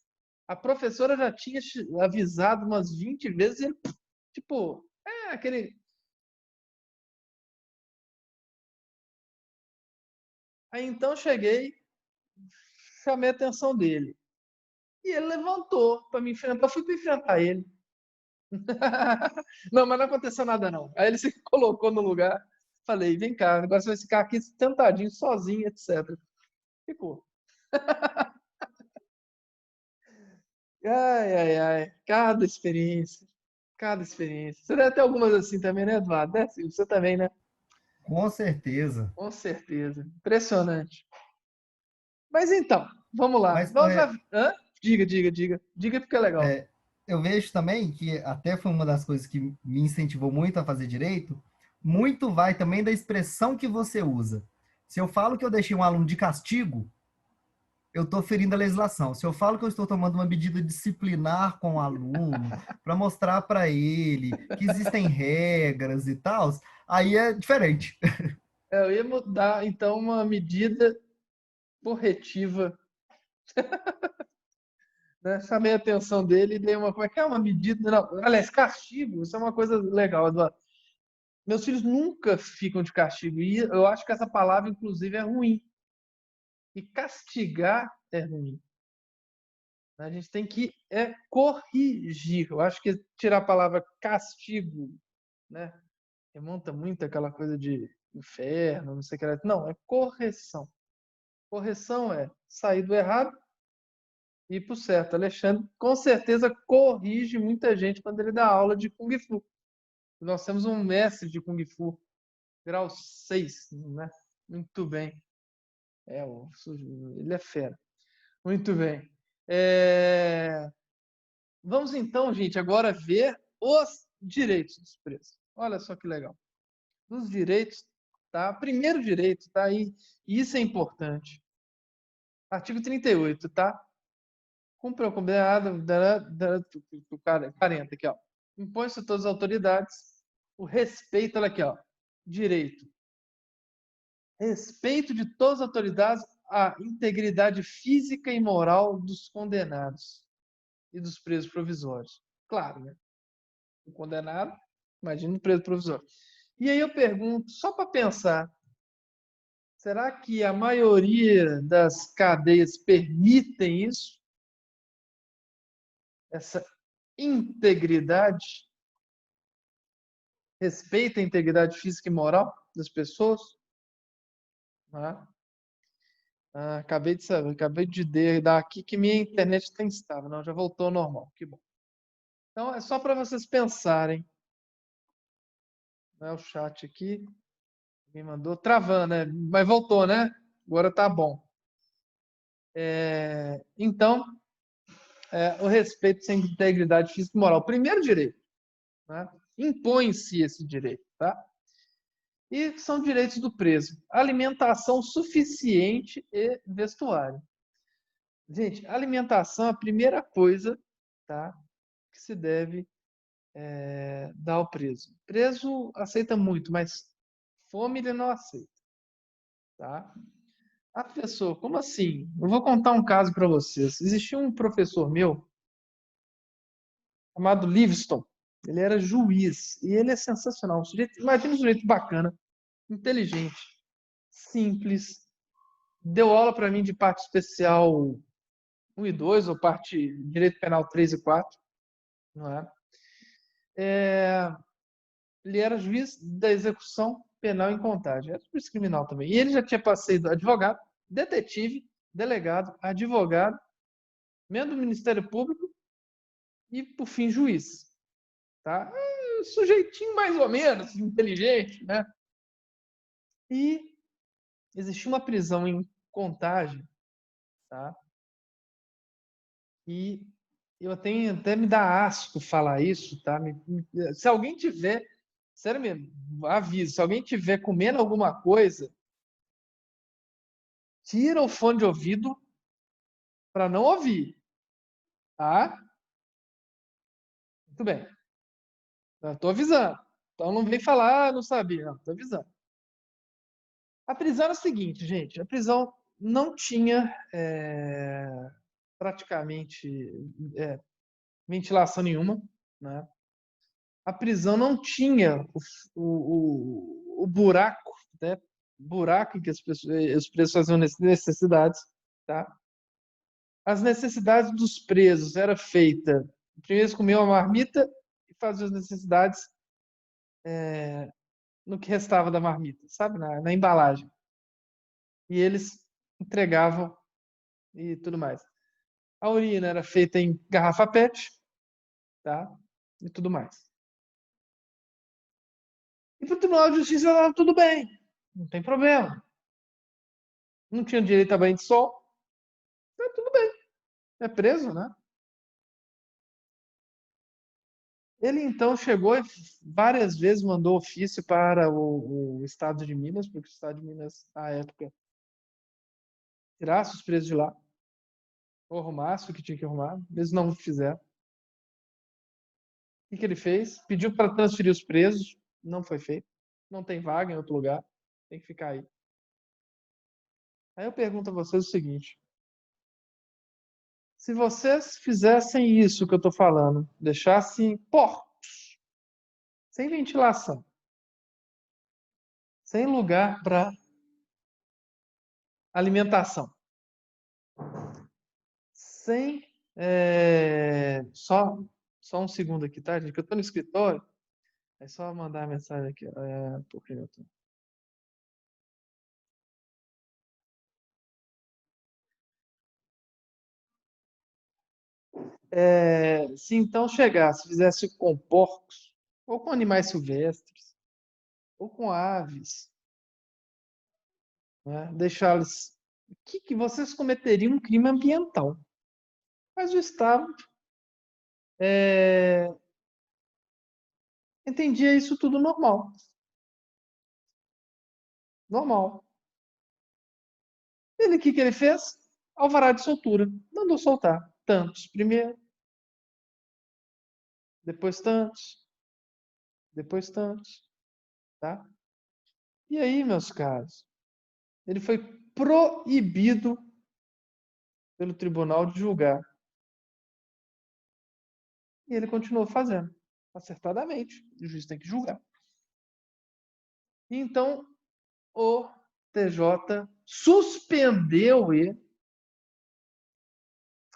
A professora já tinha avisado umas 20 vezes e ele, tipo, aquele. Aí então eu cheguei, chamei a atenção dele. E ele levantou para me enfrentar. Eu fui para enfrentar ele. Não, mas não aconteceu nada, não. Aí ele se colocou no lugar. Falei, vem cá, o negócio vai ficar aqui sentadinho, sozinho, etc. Ficou. Ai, ai, ai. Cada experiência. Cada experiência. Você deve ter algumas assim também, né, Eduardo? É, sim, você também, né? Com certeza. Com certeza. Impressionante. Mas então, vamos lá. Mas Hã? Diga, diga, diga. Diga porque é legal. eu vejo também que até foi uma das coisas que me incentivou muito a fazer direito, muito vai também da expressão que você usa. Se eu falo que eu deixei um aluno de castigo, eu estou ferindo a legislação. Se eu falo que eu estou tomando uma medida disciplinar com o aluno, para mostrar para ele que existem regras e tal, aí é diferente. Eu ia mudar, então, uma medida corretiva, né? Chamei a atenção dele e dei como é que é uma medida, não, aliás, castigo, isso é uma coisa legal, Eduardo. Meus filhos nunca ficam de castigo e eu acho que essa palavra, inclusive, é ruim. E castigar é ruim. A gente tem que corrigir. Eu acho que tirar a palavra castigo, né? Remonta muito aquela coisa de inferno, não sei o que lá. Não, é correção. Correção é sair do errado e ir para o certo. Alexandre, com certeza, corrige muita gente quando ele dá aula de Kung Fu. Nós temos um mestre de Kung Fu, grau 6, né? Muito bem. Ele é fera. Muito bem. Vamos então, gente, agora ver os direitos dos presos. Olha só que legal. Dos direitos, tá? Primeiro direito, tá aí. Isso é importante. Artigo 38, tá? Cumpre o combinado do 40 aqui, ó. Impõe-se a todas as autoridades o respeito, olha aqui, ó. Direito. Respeito de todas as autoridades à integridade física e moral dos condenados e dos presos provisórios. Claro, né? O condenado, imagina o preso provisório. E aí eu pergunto, só para pensar, será que a maioria das cadeias permitem isso? Essa integridade? Respeita a integridade física e moral das pessoas? Acabei de saber, acabei de dar aqui que minha internet está instável. Não, já voltou ao normal. Que bom. Então, é só para vocês pensarem. O chat aqui. Me mandou travando, né? Mas voltou, né? Agora tá bom. Então, o respeito sem integridade física e moral. Primeiro direito. Né? Impõe-se esse direito, tá? E são direitos do preso. Alimentação suficiente e vestuário. Gente, alimentação é a primeira coisa, tá, que se deve dar ao preso. O preso aceita muito, mas fome ele não aceita. Tá? A pessoa, como assim? Eu vou contar um caso para vocês. Existia um professor meu, chamado Livingston. Ele era juiz e ele é sensacional. Imagina um sujeito bacana, inteligente, simples. Deu aula para mim de parte especial 1 e 2, ou parte direito penal 3 e 4. Não é? Ele era juiz da execução penal em Contagem. Era juiz criminal também. E ele já tinha passado advogado, detetive, delegado, advogado, membro do Ministério Público e, por fim, juiz. Tá? Sujeitinho mais ou menos, inteligente, né? E existia uma prisão em Contagem, tá? E eu tenho até me dá asco falar isso, tá? Se alguém tiver, sério mesmo, aviso, se alguém tiver comendo alguma coisa, tira o fone de ouvido para não ouvir, tá? Muito bem. Estou avisando. Então não vem falar, não sabia, não, estou avisando. A prisão era o seguinte, gente, a prisão não tinha praticamente ventilação nenhuma, né? A prisão não tinha o buraco, né? Buraco em que os presos faziam necessidades, tá? As necessidades dos presos era feita, primeiro eles comiam a marmita e faziam as necessidades no que restava da marmita, sabe? Na embalagem. E eles entregavam e tudo mais. A urina era feita em garrafa PET, tá? E tudo mais. E para o Tribunal de Justiça estava tudo bem, não tem problema. Não tinha direito a banho de sol, tá tudo bem. É preso, né? Ele então chegou e várias vezes mandou ofício para o Estado de Minas, porque o Estado de Minas, na época, tirasse os presos de lá, ou arrumasse o que tinha que arrumar. Eles não fizeram. O que ele fez? Pediu para transferir os presos, não foi feito. Não tem vaga em outro lugar, tem que ficar aí. Aí eu pergunto a vocês o seguinte: se vocês fizessem isso que eu estou falando, deixassem porcos, sem ventilação, sem lugar para alimentação, sem só um segundo aqui, tá, gente? Que eu estou no escritório, é só mandar a mensagem aqui. Porque eu tô... Se então chegasse, fizesse com porcos, ou com animais silvestres, ou com aves, né? Deixá-los. Que vocês cometeriam um crime ambiental. Mas o Estado entendia isso tudo normal. Normal. Ele, o que ele fez? Alvará de soltura. Mandou soltar. Tantos primeiro, depois tantos, depois tantos. Tá? E aí, meus caros, ele foi proibido pelo tribunal de julgar. E ele continuou fazendo, acertadamente. O juiz tem que julgar. E então, o TJ suspendeu ele,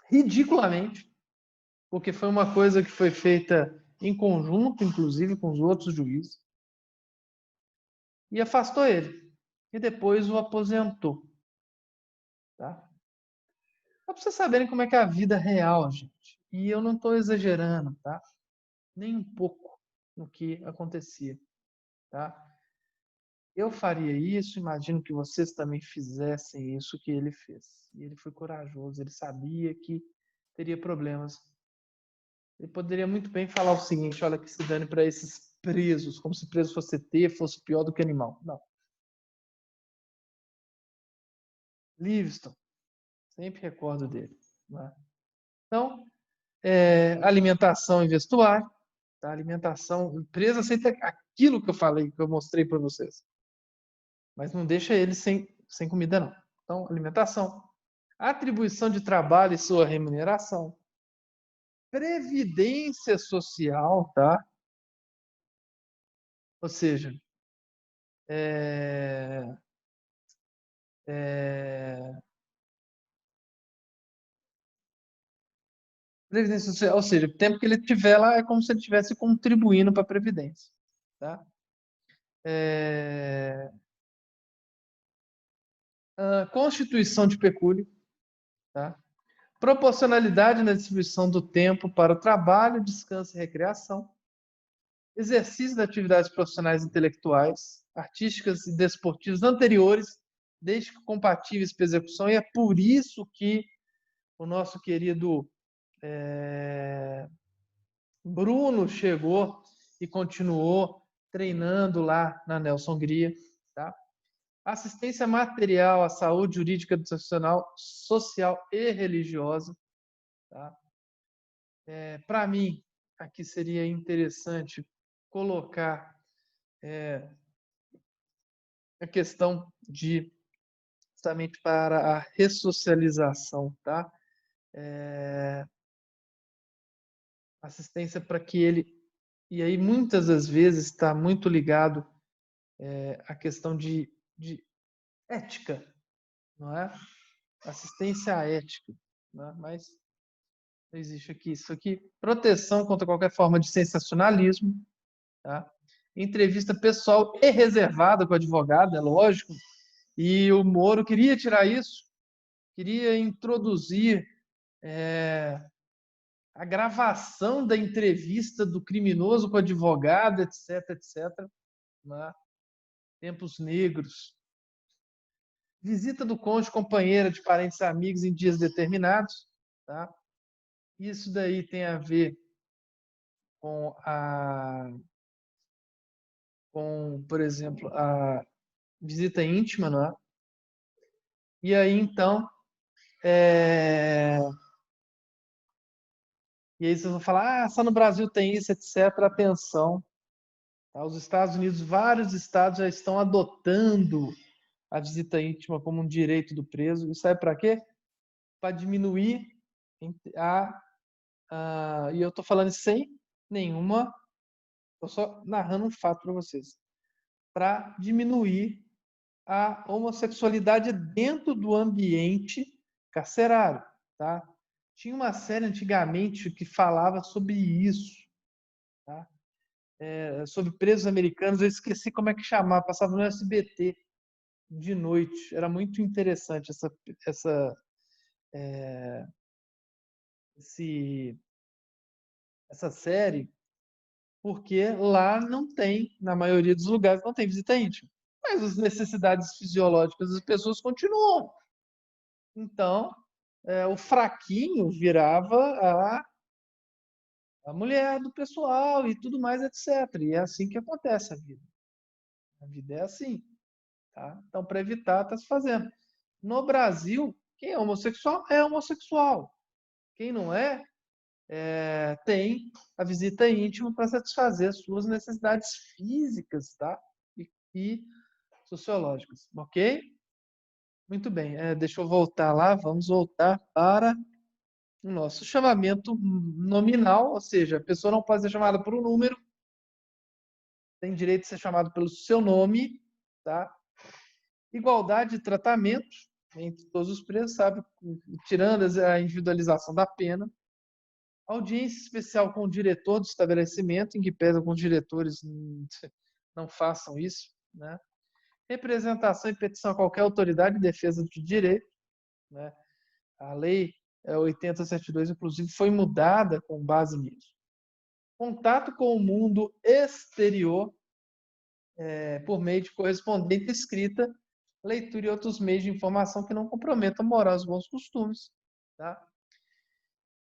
ridiculamente, porque foi uma coisa que foi feita em conjunto, inclusive, com os outros juízes, e afastou ele. E depois o aposentou. Tá? Só para vocês saberem como é que é a vida real, gente. E eu não estou exagerando, tá? Nem um pouco no que acontecia, tá? Eu faria isso, imagino que vocês também fizessem isso que ele fez. E ele foi corajoso, ele sabia que teria problemas. Ele poderia muito bem falar o seguinte: olha, que se dane para esses presos, como se preso fosse ter, fosse pior do que animal. Não. Livingston, sempre recordo dele. Né? Então, alimentação e vestuário. Tá? Alimentação, empresa aceita aquilo que eu falei, que eu mostrei para vocês. Mas não deixa ele sem comida, não. Então, alimentação. Atribuição de trabalho e sua remuneração. Previdência social, tá? Ou seja, previdência social, ou seja, o tempo que ele tiver lá é como se ele estivesse contribuindo para a previdência, tá? Constituição de pecúlio, tá? Proporcionalidade na distribuição do tempo para o trabalho, descanso e recreação, exercício de atividades profissionais intelectuais, artísticas e desportivas anteriores, desde que compatíveis para execução, e é por isso que o nosso querido Bruno chegou e continuou treinando lá na Nelson Gria, tá? Assistência material à saúde jurídica, educacional, social e religiosa, tá? Para mim, aqui seria interessante colocar a questão de justamente para a ressocialização, tá? Assistência para que ele, e aí muitas das vezes está muito ligado à questão de ética, não é? Assistência à ética, né? Mas não existe aqui isso aqui. Proteção contra qualquer forma de sensacionalismo, tá? Entrevista pessoal e reservada com o advogado, é lógico. E o Moro queria tirar isso, queria introduzir a gravação da entrevista do criminoso com o advogado, etc, etc. Né? Tempos negros. Visita do cônjuge, companheira, de parentes e amigos em dias determinados. Tá? Isso daí tem a ver com, por exemplo, a visita íntima, não é? E aí, então, e aí vocês vão falar, só no Brasil tem isso, etc. Atenção. Tá? Os Estados Unidos, vários estados já estão adotando a visita íntima como um direito do preso. Isso é para quê? Para diminuir e eu estou falando sem nenhuma, estou só narrando um fato para vocês, para diminuir a homossexualidade dentro do ambiente carcerário, tá? Tinha uma série antigamente que falava sobre isso, tá? Sobre presos americanos, eu esqueci como é que chamava, passava no SBT de noite, era muito interessante essa série, porque lá não tem, na maioria dos lugares, não tem visita íntima. Mas as necessidades fisiológicas das pessoas continuam. Então, o fraquinho virava a mulher do pessoal e tudo mais, etc. E é assim que acontece a vida. A vida é assim. Tá? Então, para evitar, está se fazendo. No Brasil, quem é homossexual é homossexual. Quem não é, tem a visita íntima para satisfazer as suas necessidades físicas, tá? E sociológicas, ok? Muito bem, deixa eu voltar lá, vamos voltar para o nosso chamamento nominal, ou seja, a pessoa não pode ser chamada por um número, tem direito de ser chamado pelo seu nome, tá? Igualdade de tratamento entre todos os presos, sabe? Tirando a individualização da pena. Audiência especial com o diretor do estabelecimento, em que pese alguns diretores não façam isso, né? Representação e petição a qualquer autoridade de defesa de direito, né? A lei 8072, inclusive, foi mudada com base nisso. Contato com o mundo exterior por meio de correspondência escrita, leitura e outros meios de informação que não comprometam a moral e os bons costumes, tá?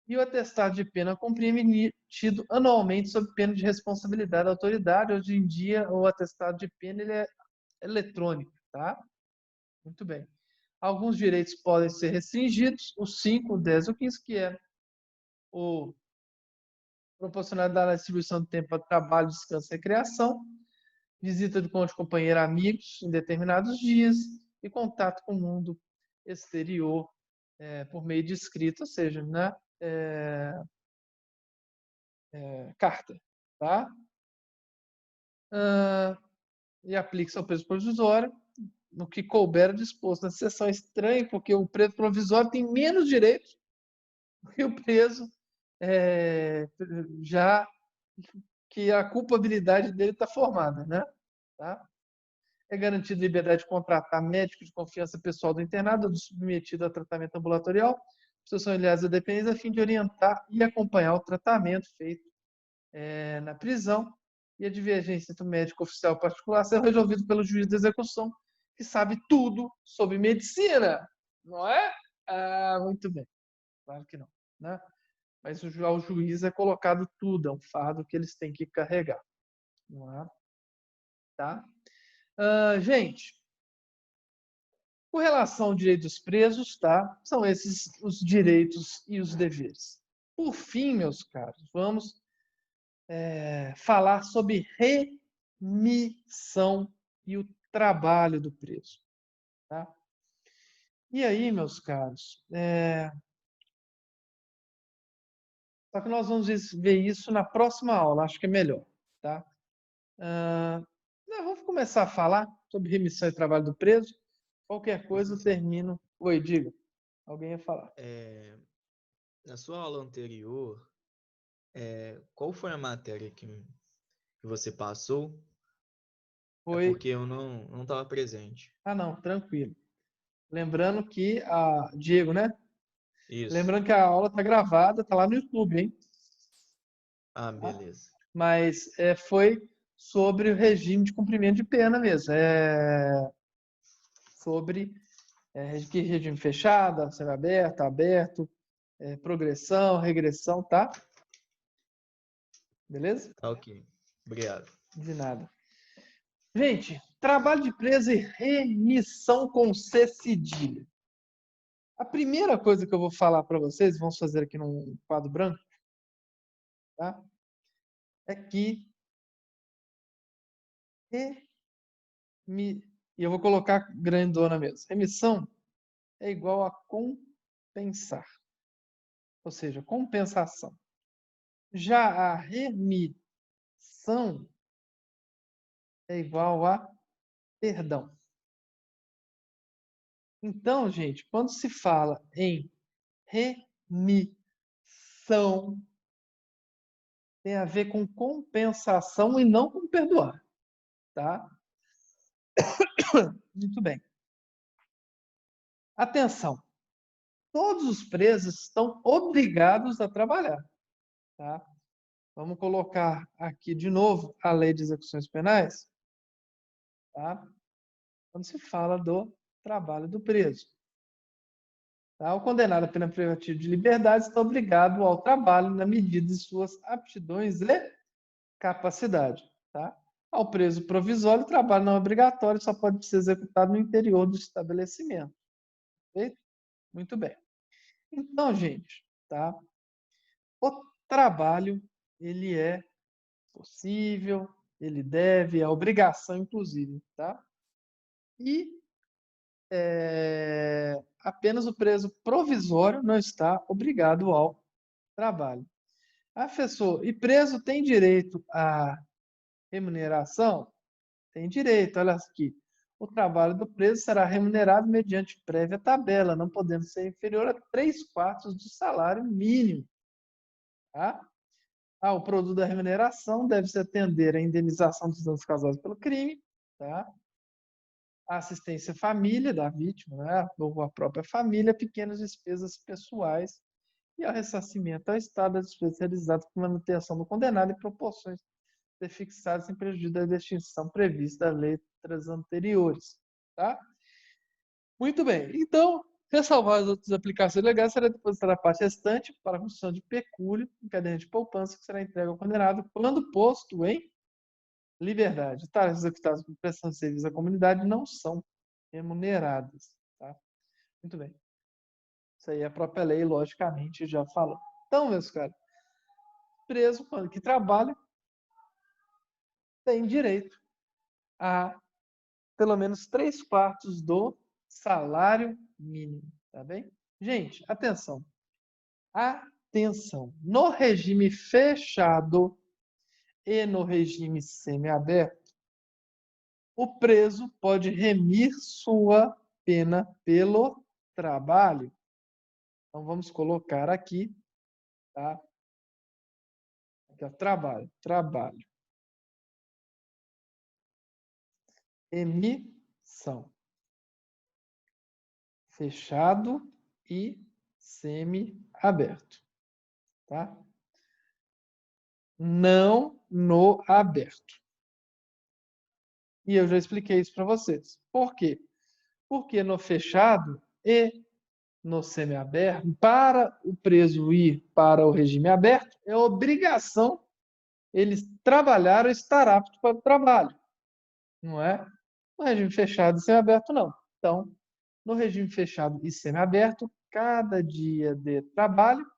E o atestado de pena comprometido anualmente sob pena de responsabilidade da autoridade. Hoje em dia, o atestado de pena ele é eletrônico, tá? Muito bem. Alguns direitos podem ser restringidos, os 5, o 10 e o 15, que é o proporcionalidade da distribuição de tempo para trabalho, descanso e recreação, visita de cônjuge, companheiro, amigos em determinados dias e contato com o mundo exterior por meio de escrita, ou seja, né? Carta, tá? E aplique-se ao preso provisório no que couber disposto na seção. Estranha, porque o preso provisório tem menos direitos do que o preso já que a culpabilidade dele está formada, né? Tá? É garantida liberdade de contratar médico de confiança pessoal do internado ou submetido a tratamento ambulatorial, pessoas familiares da dependência, a fim de orientar e acompanhar o tratamento feito na prisão, e a divergência entre o médico oficial particular será resolvido pelo juiz de execução, que sabe tudo sobre medicina, não é? Muito bem, claro que não, né? Mas ao juiz é colocado tudo, é um fardo que eles têm que carregar, não é? Tá? Gente, com relação ao direito dos presos, tá? São esses os direitos e os deveres. Por fim, meus caros, vamos falar sobre remissão e o trabalho do preso. Tá? E aí, meus caros, só que nós vamos ver isso na próxima aula, acho que é melhor. Tá? Vamos começar a falar sobre remissão e trabalho do preso. Qualquer coisa eu termino. Oi, diga. Alguém ia falar. Na sua aula anterior, qual foi a matéria que você passou? Foi... porque eu não estava presente. Não, tranquilo. Lembrando que Diego, né? Isso. Lembrando que a aula está gravada, está lá no YouTube, hein? Beleza. Mas foi sobre o regime de cumprimento de pena mesmo. Sobre que regime fechado, semiaberto, aberto, progressão, regressão, tá? Beleza? Tá ok. Obrigado. De nada. Gente, trabalho de preso e remissão com C cedilha. A primeira coisa que eu vou falar para vocês, vamos fazer aqui num quadro branco, tá? É que e eu vou colocar grandona mesmo. Remissão é igual a compensar. Ou seja, compensação. Já a remissão é igual a perdão. Então, gente, quando se fala em remissão, tem a ver com compensação e não com perdoar. Tá? Muito bem. Atenção. todos os presos estão obrigados a trabalhar. Tá? Vamos colocar aqui de novo a Lei de Execuções Penais, tá? Quando se fala do trabalho do preso. Tá? O condenado à pena privativa de liberdade está obrigado ao trabalho na medida de suas aptidões e capacidade. Tá? Ao preso provisório, o trabalho não é obrigatório, só pode ser executado no interior do estabelecimento. Perfeito? Muito bem. Então, gente, tá? O trabalho, ele é possível, ele deve, é obrigação, inclusive, tá? E apenas o preso provisório não está obrigado ao trabalho. Professor, e preso tem direito à remuneração? Tem direito, olha aqui. O trabalho do preso será remunerado mediante prévia tabela, não podendo ser inferior a 3/4 do salário mínimo. Tá? O produto da remuneração deve-se atender à indenização dos danos causados pelo crime, tá? A assistência à família da vítima, né? Ou à própria família, pequenas despesas pessoais e ao ressarcimento ao Estado das despesas realizadas com manutenção do condenado em proporções fixadas em prejuízo da extinção prevista das letras anteriores. Tá? Muito bem. Então, ressalvar as outras aplicações legais, será depositada a parte restante para a construção de pecúlio em cadeia de poupança que será entregue ao condenado quando posto em liberdade. Tarefas executadas por prestação de serviço à comunidade não são remuneradas. Tá? Muito bem. Isso aí a própria lei, logicamente, já falou. Então, meus caros, preso quando que trabalha tem direito a pelo menos 3/4 do salário mínimo. Tá bem? Gente, atenção. Atenção. No regime fechado e no regime semiaberto, o preso pode remir sua pena pelo trabalho. Então, vamos colocar aqui, tá? Aqui, ó, trabalho. Remissão. Fechado e semi-aberto, tá? Não no aberto. E eu já expliquei isso para vocês. Por quê? Porque no fechado e no semiaberto, para o preso ir para o regime aberto, é obrigação ele trabalhar ou estar apto para o trabalho. Não é? No regime fechado e semiaberto, não. Então, no regime fechado e semiaberto, cada dia de trabalho,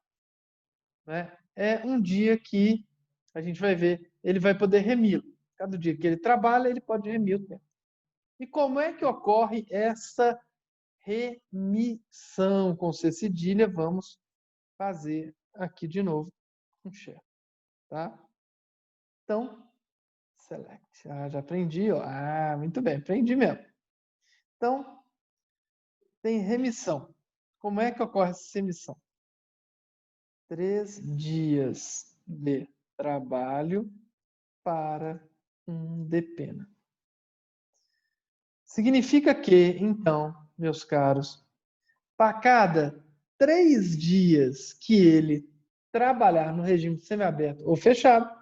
né, é um dia que a gente vai ver, ele vai poder remir. Cada dia que ele trabalha, ele pode remir o tempo. E como é que ocorre essa remissão com C cedilha? Vamos fazer aqui de novo um share. Tá? Então, select. Já aprendi. Ó. Muito bem, aprendi mesmo. Então, tem remissão. Como é que ocorre essa remissão? 3 dias de trabalho para 1 de pena. Significa que, então, meus caros, para cada 3 dias que ele trabalhar no regime semiaberto ou fechado,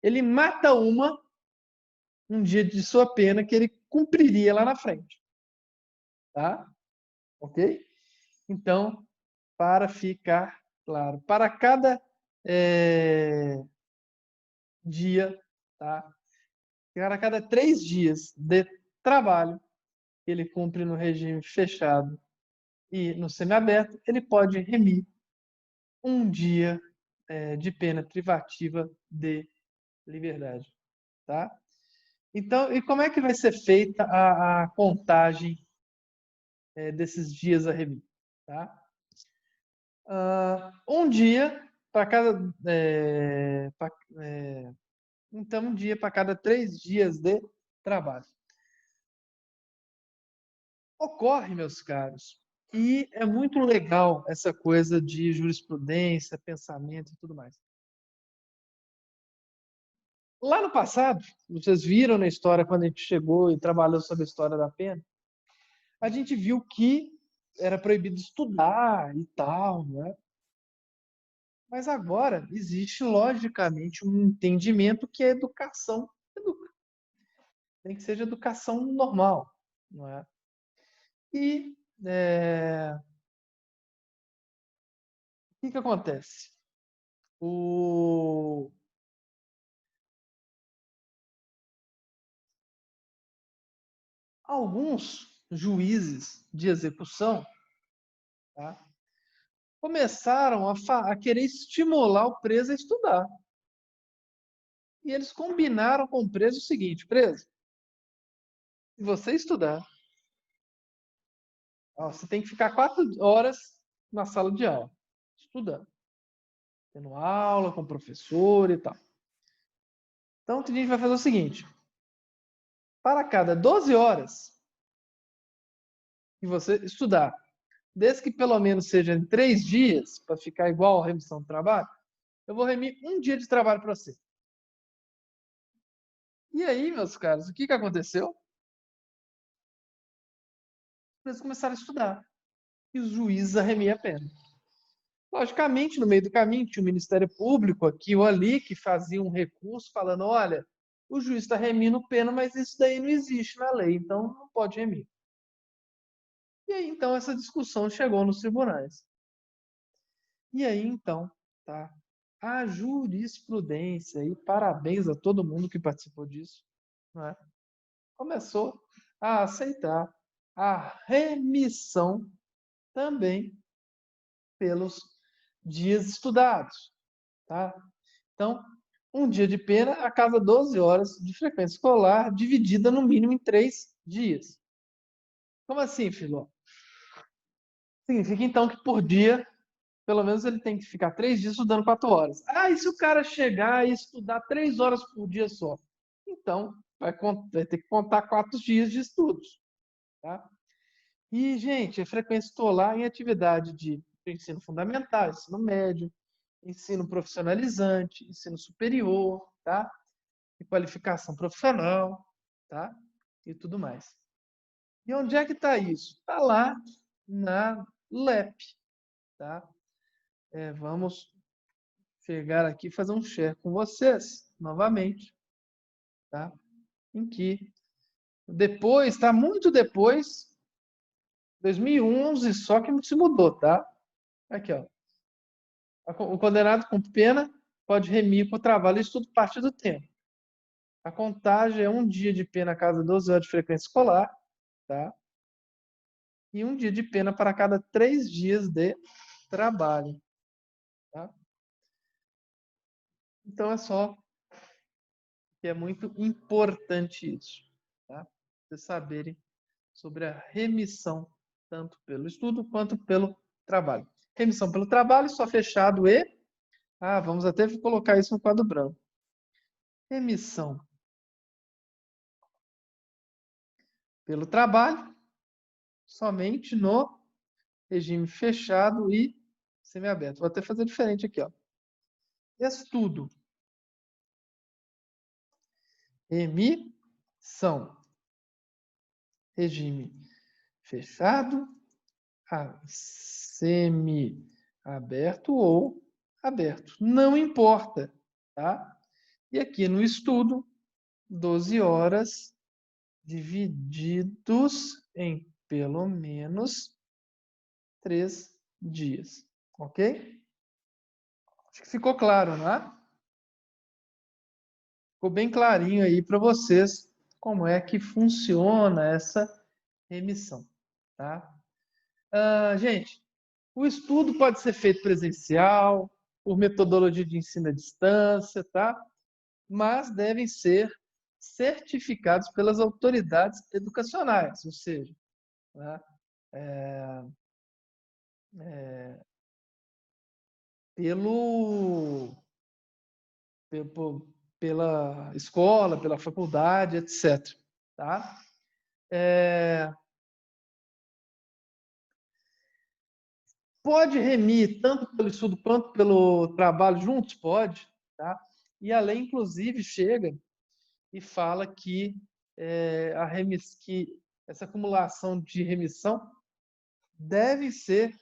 ele mata um dia de sua pena que ele cumpriria lá na frente. Tá? Ok? Então, para ficar claro, para cada dia, tá? Para cada 3 dias de trabalho que ele cumpre no regime fechado e no semiaberto, ele pode remir um dia de pena privativa de liberdade. Tá? Então, e como é que vai ser feita a contagem desses dias a remir? Tá? Um dia para cada... então, um dia para cada 3 dias de trabalho. Ocorre, meus caros, e é muito legal essa coisa de jurisprudência, pensamento e tudo mais. Lá no passado, vocês viram na história, quando a gente chegou e trabalhou sobre a história da pena, a gente viu que era proibido estudar e tal, né? Mas agora existe, logicamente, um entendimento que é educação. Tem que ser de educação normal, não é? E o que acontece? Alguns juízes de execução, tá, começaram a querer estimular o preso a estudar. E eles combinaram com o preso o seguinte: preso, se você estudar, você tem que ficar 4 horas na sala de aula, estudando, tendo aula com o professor e tal. Então, a gente vai fazer o seguinte: para cada 12 horas que você estudar, desde que pelo menos seja em 3 dias, para ficar igual a remissão do trabalho, eu vou remir 1 dia de trabalho para você. E aí, meus caros, o que aconteceu? Eles começaram a estudar. E os juízes arremiam a pena. Logicamente, no meio do caminho, tinha o Ministério Público aqui ou ali que fazia um recurso falando: olha, o juiz está remindo pena, mas isso daí não existe na lei, então não pode remir. E aí, então, essa discussão chegou nos tribunais. E aí, então, tá? A jurisprudência, e parabéns a todo mundo que participou disso, não é? Começou a aceitar a remissão também pelos dias estudados, tá? Então, 1 dia de pena a cada 12 horas de frequência escolar, dividida no mínimo em 3 dias. Como assim, filho? Significa, então, que por dia, pelo menos ele tem que ficar 3 dias estudando 4 horas. Ah, e se o cara chegar e estudar 3 horas por dia só? Então, vai ter que contar 4 dias de estudos, tá? E, gente, a frequência escolar em atividade de ensino fundamental, ensino médio, ensino profissionalizante, ensino superior, tá? E qualificação profissional, tá? E tudo mais. E onde é que está isso? Está lá na LEP, tá? Vamos chegar aqui e fazer um share com vocês, novamente, tá? Em que depois, tá muito depois, 2011, só que se mudou, tá? Aqui, ó. O condenado com pena pode remir por trabalho e estudo parte do tempo. A contagem é 1 dia de pena a cada 12 horas de frequência escolar, tá? E 1 dia de pena para cada 3 dias de trabalho, tá? Então é só que é muito importante isso, tá? Vocês saberem sobre a remissão, tanto pelo estudo quanto pelo trabalho. Remissão pelo trabalho, só fechado e... vamos até colocar isso no quadro branco. Remissão pelo trabalho, somente no regime fechado e semiaberto. Vou até fazer diferente aqui, ó. Estudo. Remissão. Regime fechado, semi-aberto ou aberto. Não importa, tá? E aqui no estudo, 12 horas divididos em pelo menos 3 dias, ok? Acho que ficou claro, né? Ficou bem clarinho aí para vocês como é que funciona essa remissão, tá? Gente, o estudo pode ser feito presencial, por metodologia de ensino à distância, tá? Mas devem ser certificados pelas autoridades educacionais, ou seja, né? Pelo, pela escola, pela faculdade, etc. Tá? Pode remir tanto pelo estudo quanto pelo trabalho juntos? Pode. Tá? E a lei, inclusive, chega e fala que, que essa acumulação de remissão devem ser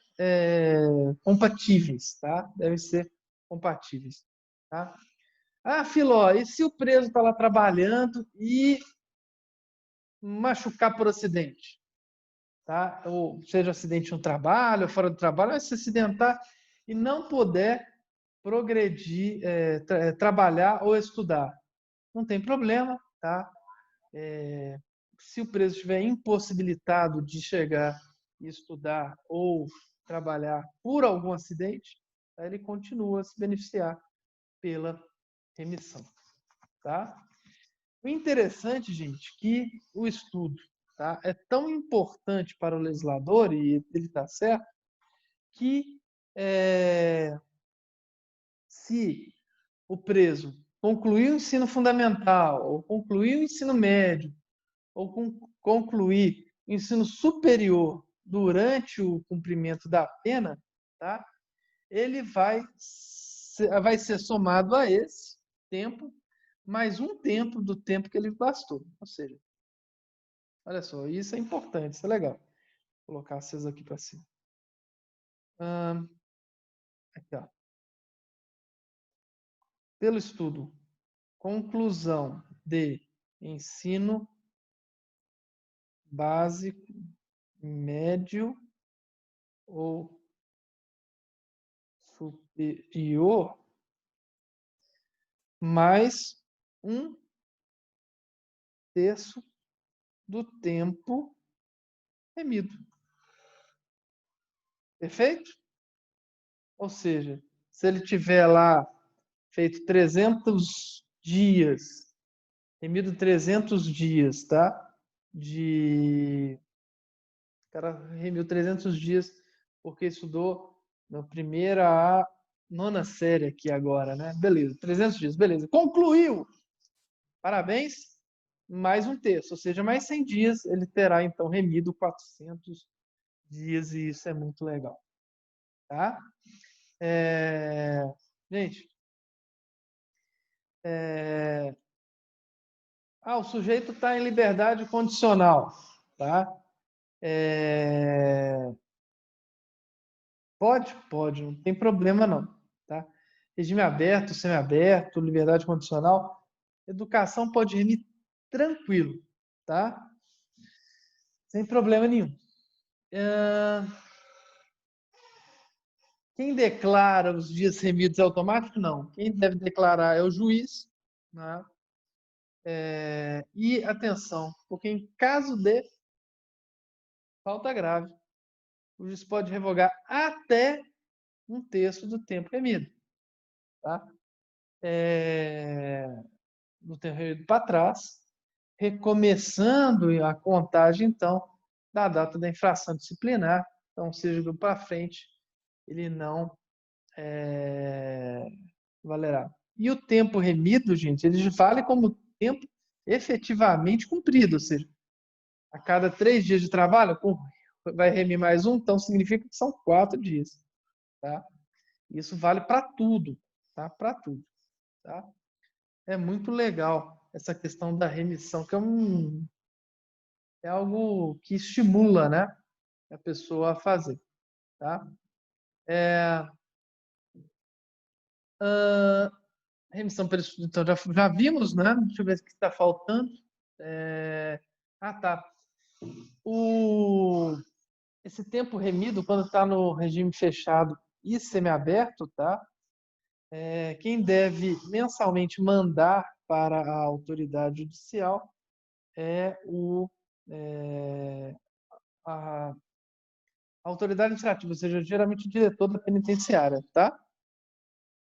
compatíveis, tá? Devem ser compatíveis, tá? Ah, Filó, e se o preso está lá trabalhando e machucar por acidente, tá? Ou seja, acidente no trabalho, ou fora do trabalho, mas se acidentar e não puder progredir, trabalhar ou estudar, não tem problema, tá? Se o preso estiver impossibilitado de chegar e estudar ou trabalhar por algum acidente, tá? Ele continua a se beneficiar pela remissão, tá? O interessante, gente, que o estudo, tá, é tão importante para o legislador, e ele está certo, que se o preso concluir o ensino fundamental, ou concluir o ensino médio, ou concluir o ensino superior durante o cumprimento da pena, tá, ele vai ser somado a esse tempo, mais um tempo do tempo que ele gastou. Ou seja, olha só, isso é importante, isso é legal. Vou colocar vocês aqui para cima. Aqui, ó. Pelo estudo, conclusão de ensino básico, médio ou superior, mais um terço do tempo remido. Perfeito? Ou seja, se ele tiver lá feito 300 dias, remido 300 dias, tá? O cara remiu 300 dias porque estudou na primeira a nona série aqui agora, né? Beleza, 300 dias, beleza. Concluiu! Parabéns, mais um terço, ou seja, mais 100 dias ele terá, então, remido 400 dias e isso é muito legal, tá? Gente, o sujeito está em liberdade condicional, tá? Pode, não tem problema não, tá? Regime aberto, semiaberto, liberdade condicional, educação pode remir tranquilo, tá? Sem problema nenhum. Quem declara os dias remidos é automático? Não. Quem deve declarar é o juiz, né? E atenção, porque em caso de falta grave, o juiz pode revogar até um terço do tempo remido, tá? Do tempo remido para trás, recomeçando a contagem, então, da data da infração disciplinar. Então, seja para frente, ele não valerá. E o tempo remido, gente, ele vale como tempo efetivamente cumprido, ou seja, a cada 3 dias de trabalho, vai remir mais um, então significa que são 4 dias. Tá? Isso vale para tudo, tá? Para tudo. Tá? É muito legal essa questão da remissão, que é algo que estimula, né, a pessoa a fazer. Tá? Remissão pelo estudo, então já vimos, né? Deixa eu ver o que está faltando. Tá. Esse tempo remido, quando está no regime fechado e semiaberto, tá? Quem deve mensalmente mandar para a autoridade judicial é a autoridade administrativa, ou seja, geralmente o diretor da penitenciária, tá?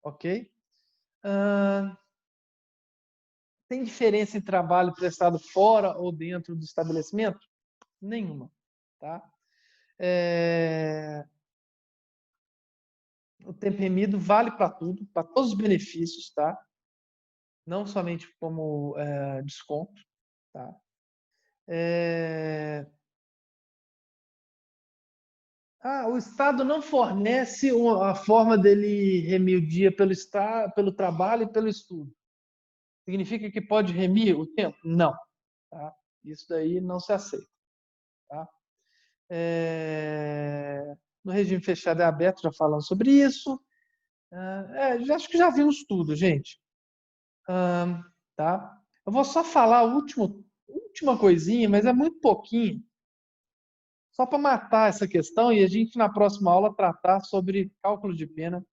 Ok? Tem diferença em trabalho prestado fora ou dentro do estabelecimento? Nenhuma, tá? O tempo remido vale para tudo, para todos os benefícios, tá? Não somente como desconto, tá? O Estado não fornece a forma dele remir o dia pelo trabalho e pelo estudo. Significa que pode remir o tempo? Não. Tá? Isso daí não se aceita. Tá? No regime fechado e aberto, já falamos sobre isso. Acho que já vimos tudo, gente. Tá? Eu vou só falar a última coisinha, mas é muito pouquinho. Só para matar essa questão e a gente, na próxima aula, tratar sobre cálculo de pena.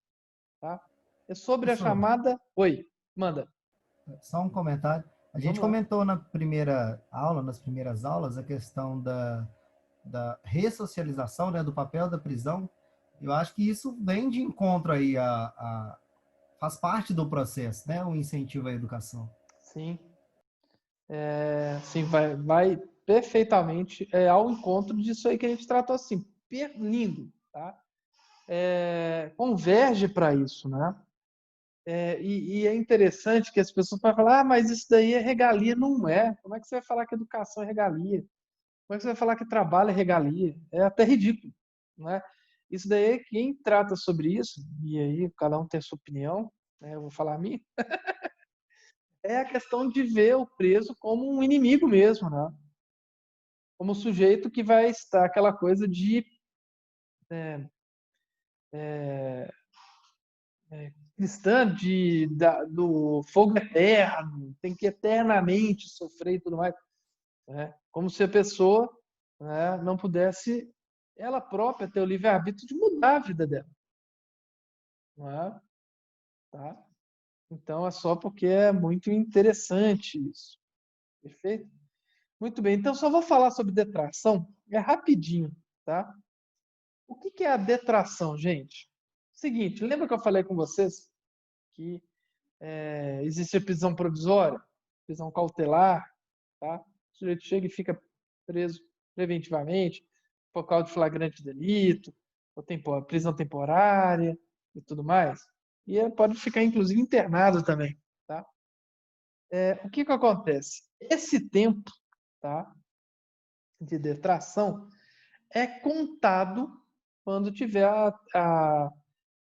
Tá? É sobre a Professor, chamada... Oi, manda. só um comentário. A gente Vamos lá. comentou na primeira aula, nas primeiras aulas, a questão da ressocialização, né, do papel da prisão. Eu acho que isso vem de encontro aí, faz parte do processo, né, o incentivo à educação. Sim. Sim, vai perfeitamente ao encontro disso aí que a gente tratou assim. Lindo, tá? Converge para isso, né? E é interessante que as pessoas vão falar, mas isso daí é regalia. Não é. Como é que você vai falar que educação é regalia? Como é que você vai falar que trabalho é regalia? É até ridículo, não é? Isso daí, quem trata sobre isso, e aí cada um tem a sua opinião, né? Eu vou falar a minha, é a questão de ver o preso como um inimigo mesmo, né? Como sujeito que vai estar aquela coisa de cristã, do fogo eterno, tem que eternamente sofrer e tudo mais. Né? Como se a pessoa, né, não pudesse, ela própria, ter o livre-arbítrio de mudar a vida dela. Não é? Tá? Então, é só porque é muito interessante isso. Perfeito? Muito bem. Então, só vou falar sobre detração. É rapidinho. Tá? O que é a detração, gente? Seguinte, lembra que eu falei com vocês que existe a prisão provisória, prisão cautelar, tá? O sujeito chega e fica preso preventivamente por causa de flagrante delito, ou prisão temporária e tudo mais. E pode ficar, inclusive, internado também, tá? O que acontece? Esse tempo, tá, de detração é contado quando tiver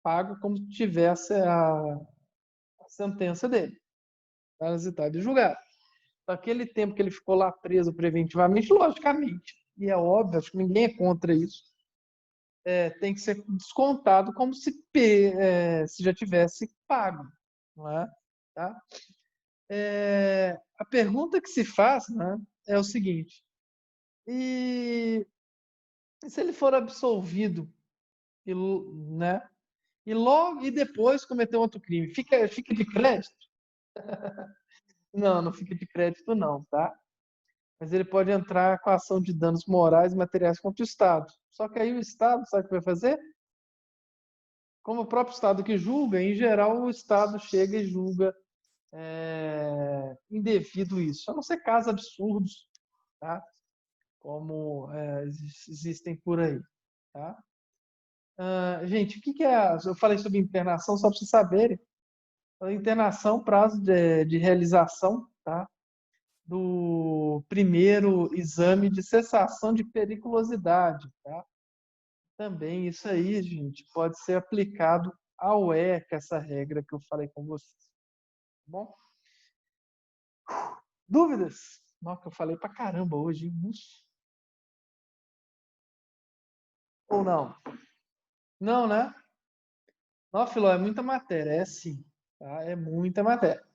pago como se tivesse a sentença dele, transitado e julgado. Aquele tempo que ele ficou lá preso preventivamente, logicamente, e é óbvio, acho que ninguém é contra isso, tem que ser descontado como se já tivesse pago. Não é? Tá? A pergunta que se faz, né, é o seguinte: e se ele for absolvido e, né, e depois cometer outro crime, fica de crédito? Não fica de crédito não, tá? Mas ele pode entrar com a ação de danos morais e materiais contra o Estado. Só que aí o Estado, sabe o que vai fazer? Como o próprio Estado que julga, em geral o Estado chega e julga indevido isso. A não ser casos absurdos, tá? Como existem por aí. Tá? Gente, o que é? Eu falei sobre internação, só para vocês saberem. A internação, prazo de realização, tá? Do primeiro exame de cessação de periculosidade, tá? Também isso aí, gente, pode ser aplicado ao ECA, essa regra que eu falei com vocês. Tá bom? Dúvidas? Nossa, que eu falei pra caramba hoje, hein? Ou não? Não, né? Não, Filó, é muita matéria, é sim. Tá? É muita matéria.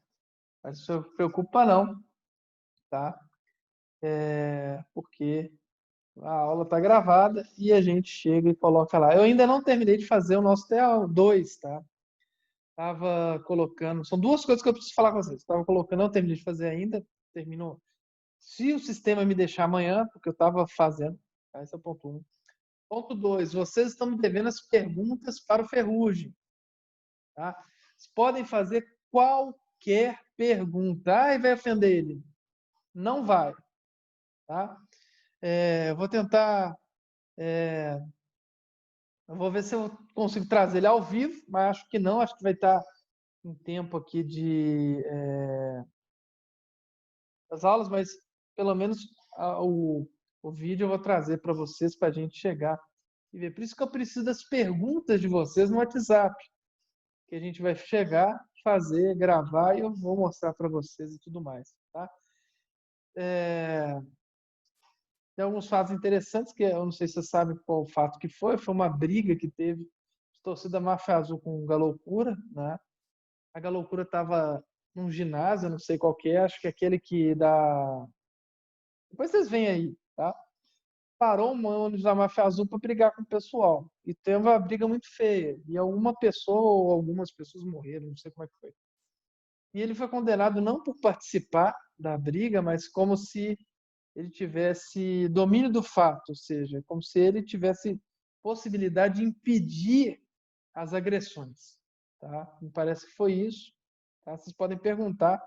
Mas não se preocupa não, tá? Porque a aula está gravada e a gente chega e coloca lá. Eu ainda não terminei de fazer o nosso TA2, tá? Estava colocando. São duas coisas que eu preciso falar com vocês. Estava colocando, não terminei de fazer ainda. Terminou. Se o sistema me deixar amanhã, porque eu estava fazendo. Tá? Esse é o ponto 1. Ponto 2. Vocês estão me devendo as perguntas para o Ferrugem. Tá? Vocês podem fazer qualquer pergunta. E vai ofender ele. Não vai. Tá? Vou tentar. Eu vou ver se eu consigo trazer ele ao vivo, mas acho que não. Acho que vai estar em tempo aqui das aulas, mas pelo menos o vídeo eu vou trazer para vocês para a gente chegar e ver. Por isso que eu preciso das perguntas de vocês no WhatsApp, que a gente vai chegar, fazer, gravar e eu vou mostrar para vocês e tudo mais, tá? Tem alguns fatos interessantes, que eu não sei se você sabe qual o fato que foi. Foi uma briga que teve de torcida Máfia Azul com o Galoucura, né? A Galoucura estava num ginásio, não sei qual que é, acho que é aquele que dá. Depois vocês veem aí, tá? Parou um ônibus da Máfia Azul para brigar com o pessoal. E teve uma briga muito feia. E alguma pessoa ou algumas pessoas morreram, não sei como é que foi. E ele foi condenado não por participar da briga, mas como se ele tivesse domínio do fato, ou seja, como se ele tivesse possibilidade de impedir as agressões. Tá? Me parece que foi isso. Tá? Vocês podem perguntar,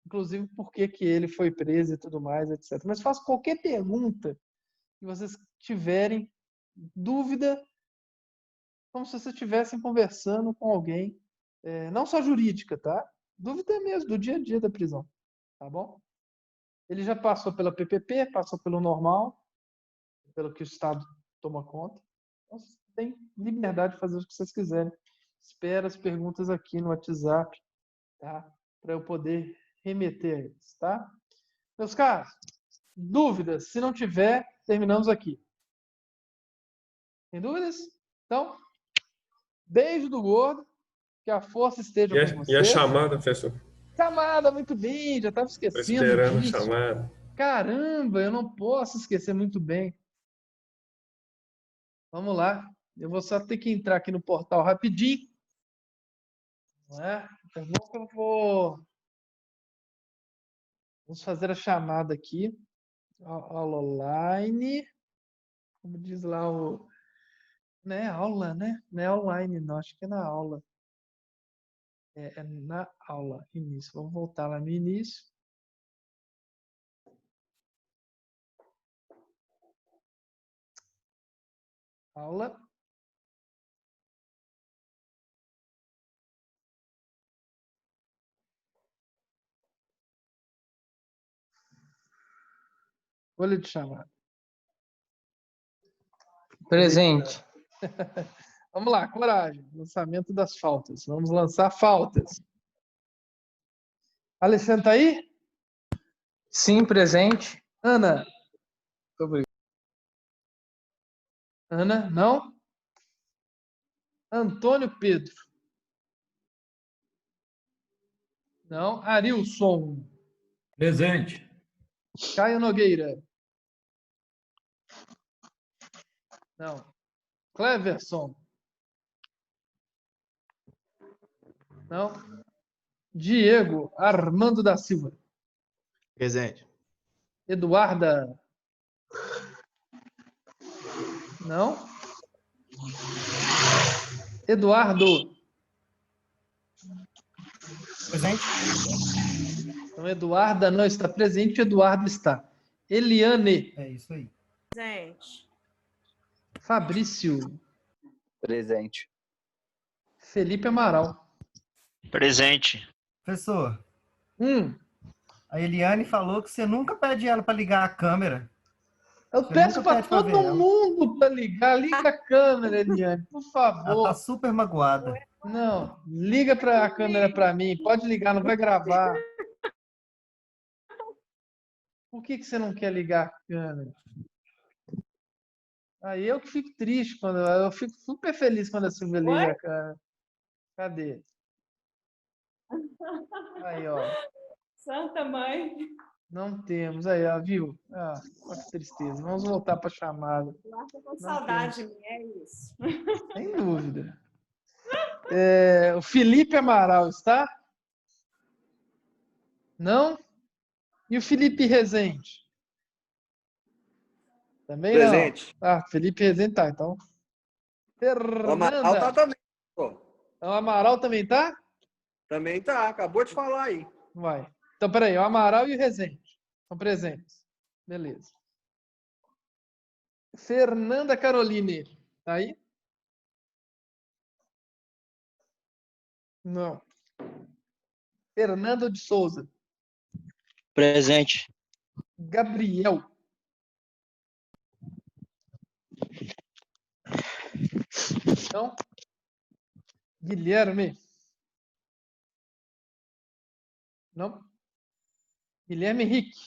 inclusive, por que que ele foi preso e tudo mais, etc. Mas faço qualquer pergunta que vocês tiverem dúvida, como se vocês estivessem conversando com alguém, não só jurídica, tá? Dúvida mesmo, do dia a dia da prisão, tá bom? Ele já passou pela PPP, passou pelo normal, pelo que o Estado toma conta. Então, vocês têm liberdade de fazer o que vocês quiserem. Espero as perguntas aqui no WhatsApp, tá? Para eu poder remeter a eles, tá? Meus caros, dúvidas? Se não tiver, terminamos aqui. Tem dúvidas? Então, beijo do gordo, que a força esteja com E a vocês. chamada, professor? Chamada, muito bem, já estava Tô esquecendo esperando a disso. chamada. Caramba, eu não posso esquecer muito bem. Vamos lá, eu vou só ter que entrar aqui no portal rapidinho. Não é? Então, eu vou... Vamos fazer a chamada aqui. Aula online. Como diz lá o... Não é aula, né? Não é online, não. Acho que é na aula. É na aula, início. Vamos voltar lá no início. Aula. Folha de chamada. Presente. Vamos lá, coragem. Lançamento das faltas. Vamos lançar faltas. Alexandre tá aí? Sim, presente. Ana? Obrigado. Ana, não? Antônio Pedro? Não. Arilson? Presente. Caio Nogueira? Não. Cleverson? Não. Diego Armando da Silva? Presente. Eduarda? Não. Eduardo? Presente? Então, Eduarda não está presente, Eduardo está. Eliane? É isso aí. Presente. Fabrício? Presente. Felipe Amaral? Presente. Professor, Hum, a Eliane falou que você nunca pede ela para ligar a câmera. eu Você peço nunca para pede pra ver todo ela. mundo para ligar. Liga a câmera, Eliane, por Ela favor. tá super magoada. Não, liga para a câmera para mim. Pode ligar, não vai gravar. Por que você não quer ligar a câmera? Aí eu que fico triste quando eu fico super feliz quando a Silvia liga a câmera. Cadê? Aí, ó. Santa Mãe. Não temos. Aí, ó, viu? Ah, olha que tristeza. Vamos voltar para a chamada. Marta com Não saudade minha, é isso. Sem dúvida. O Felipe Amaral está? Não? E o Felipe Rezende? Também Presente. não. Ah, Felipe Rezende tá, então. O Amaral tá Fernanda. também. Pô. O Amaral também tá? Também tá. Acabou de falar aí. Vai. Então, peraí. O Amaral e o Rezende estão presentes. Beleza. Fernanda Caroline. Tá aí? Não. Fernando de Souza. Presente. Gabriel. Então, Guilherme. Não. Guilherme Henrique.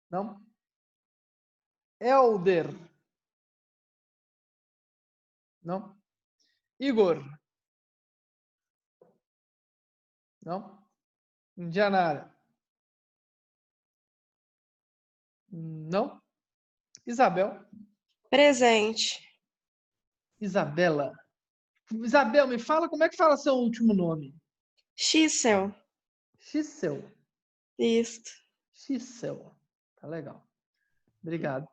Não? Elder. Não? Igor. Não? Indianara. Não? Isabel. Presente. Isabela. Isabel, me fala como é que fala seu último nome? Xissel. Xissel. Isso. Xissel. Tá legal. Obrigado.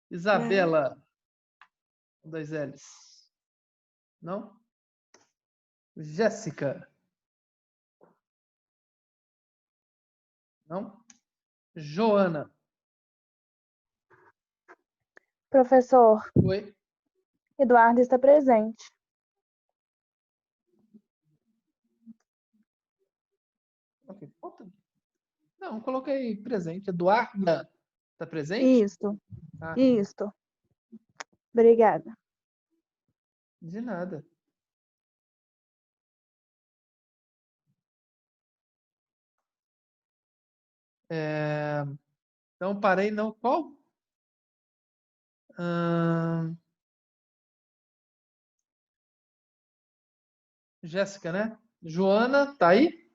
Isabela. Dois L's. Não? Jéssica. Não? Joana. Professor, Oi. Eduardo está presente. Não, coloquei presente. Eduarda. Está presente? Isso, Ah, isso. Obrigada. de nada. Então, parei não. Qual? Jéssica, né? Joana, tá aí?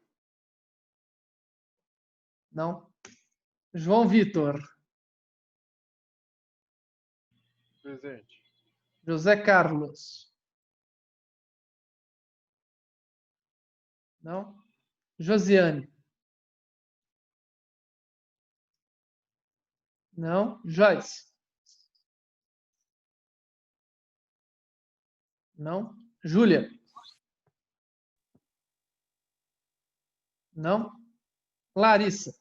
Não. João Vitor. Presente. José Carlos. Não. Josiane. Não. Joyce. Não. Júlia. Não. Larissa.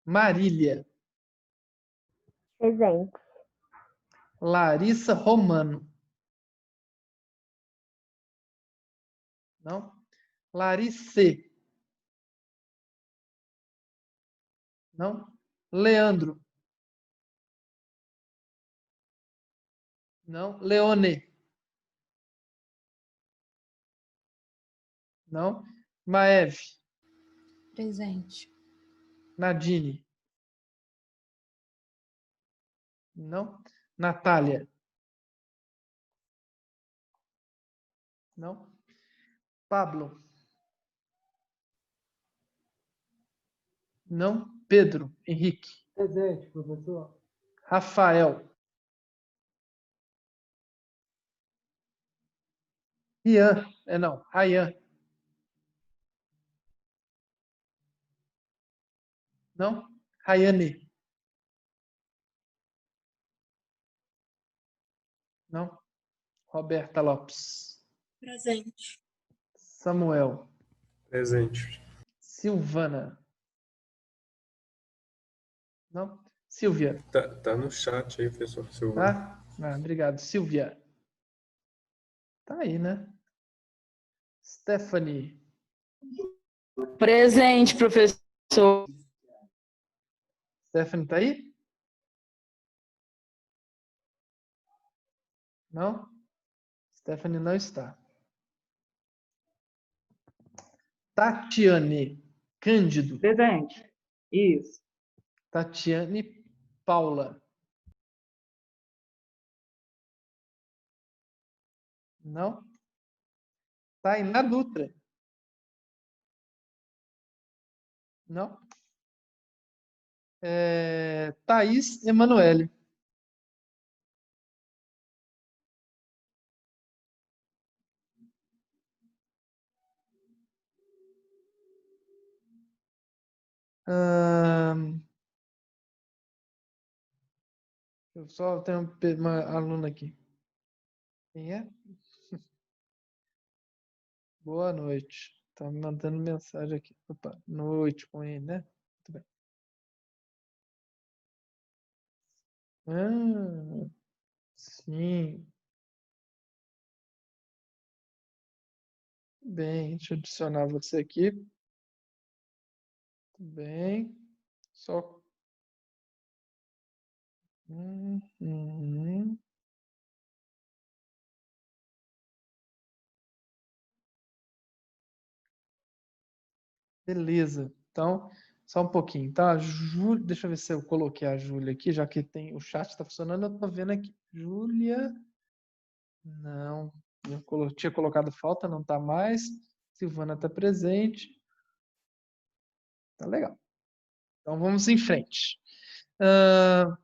Marília. Presente. Larissa Romano. Não. Larice. Não. Leandro. Não. Leone. Não. Maeve. Presente. Nadine. Não. Natália. Não. Pablo. Não. Pedro. Henrique. Presente, professor. Rafael. Rian. Não. Rayan. Não. Rayane. Não. Roberta Lopes. Presente. Samuel. Presente. Silvana. Não. Silvia. Tá no chat aí, professor Silvana. Tá? Obrigado. Silvia. Tá aí, né? Stephanie. Presente, professor. Stephanie tá aí? Não? Stephanie não está. Tatiane Cândido. Presente. Isso. Tatiane Paula. Não? Tainá Dutra. Não? Thaís Emanuele. Eu só tenho uma aluna aqui. Quem é? Boa noite. Tá me mandando mensagem aqui. Opa, noite com ele, né? Muito bem. Sim. Bem, deixa eu adicionar você aqui. Tudo bem. Só. Beleza. Então, Só um pouquinho, tá? Deixa eu ver se eu coloquei a Júlia aqui, já que o chat está funcionando, eu tô vendo aqui. Júlia. Não. Eu tinha colocado falta, não tá mais. Silvana está presente. Tá legal. Então vamos em frente. A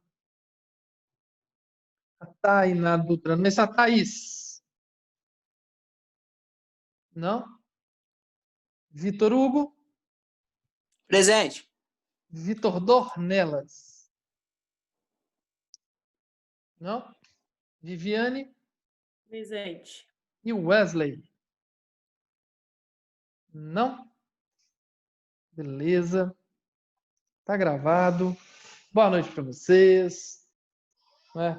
Tainá Dutra. Mas a Thaís? Não? Vitor Hugo? Presente. Vitor Dornelas? Não? Viviane? Presente. E Wesley? Não? Beleza. Tá gravado. Boa noite para vocês.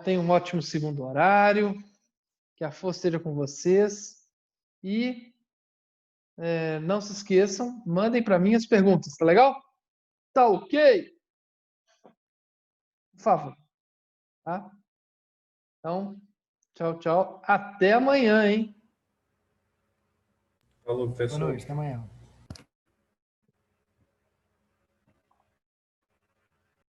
Tenham um ótimo segundo horário. Que a força esteja com vocês. E não se esqueçam, mandem para mim as perguntas, tá legal? Tá ok? Por favor. Tá? Então, tchau, tchau. Até amanhã, hein? Falou, Boa pessoal. noite, até amanhã.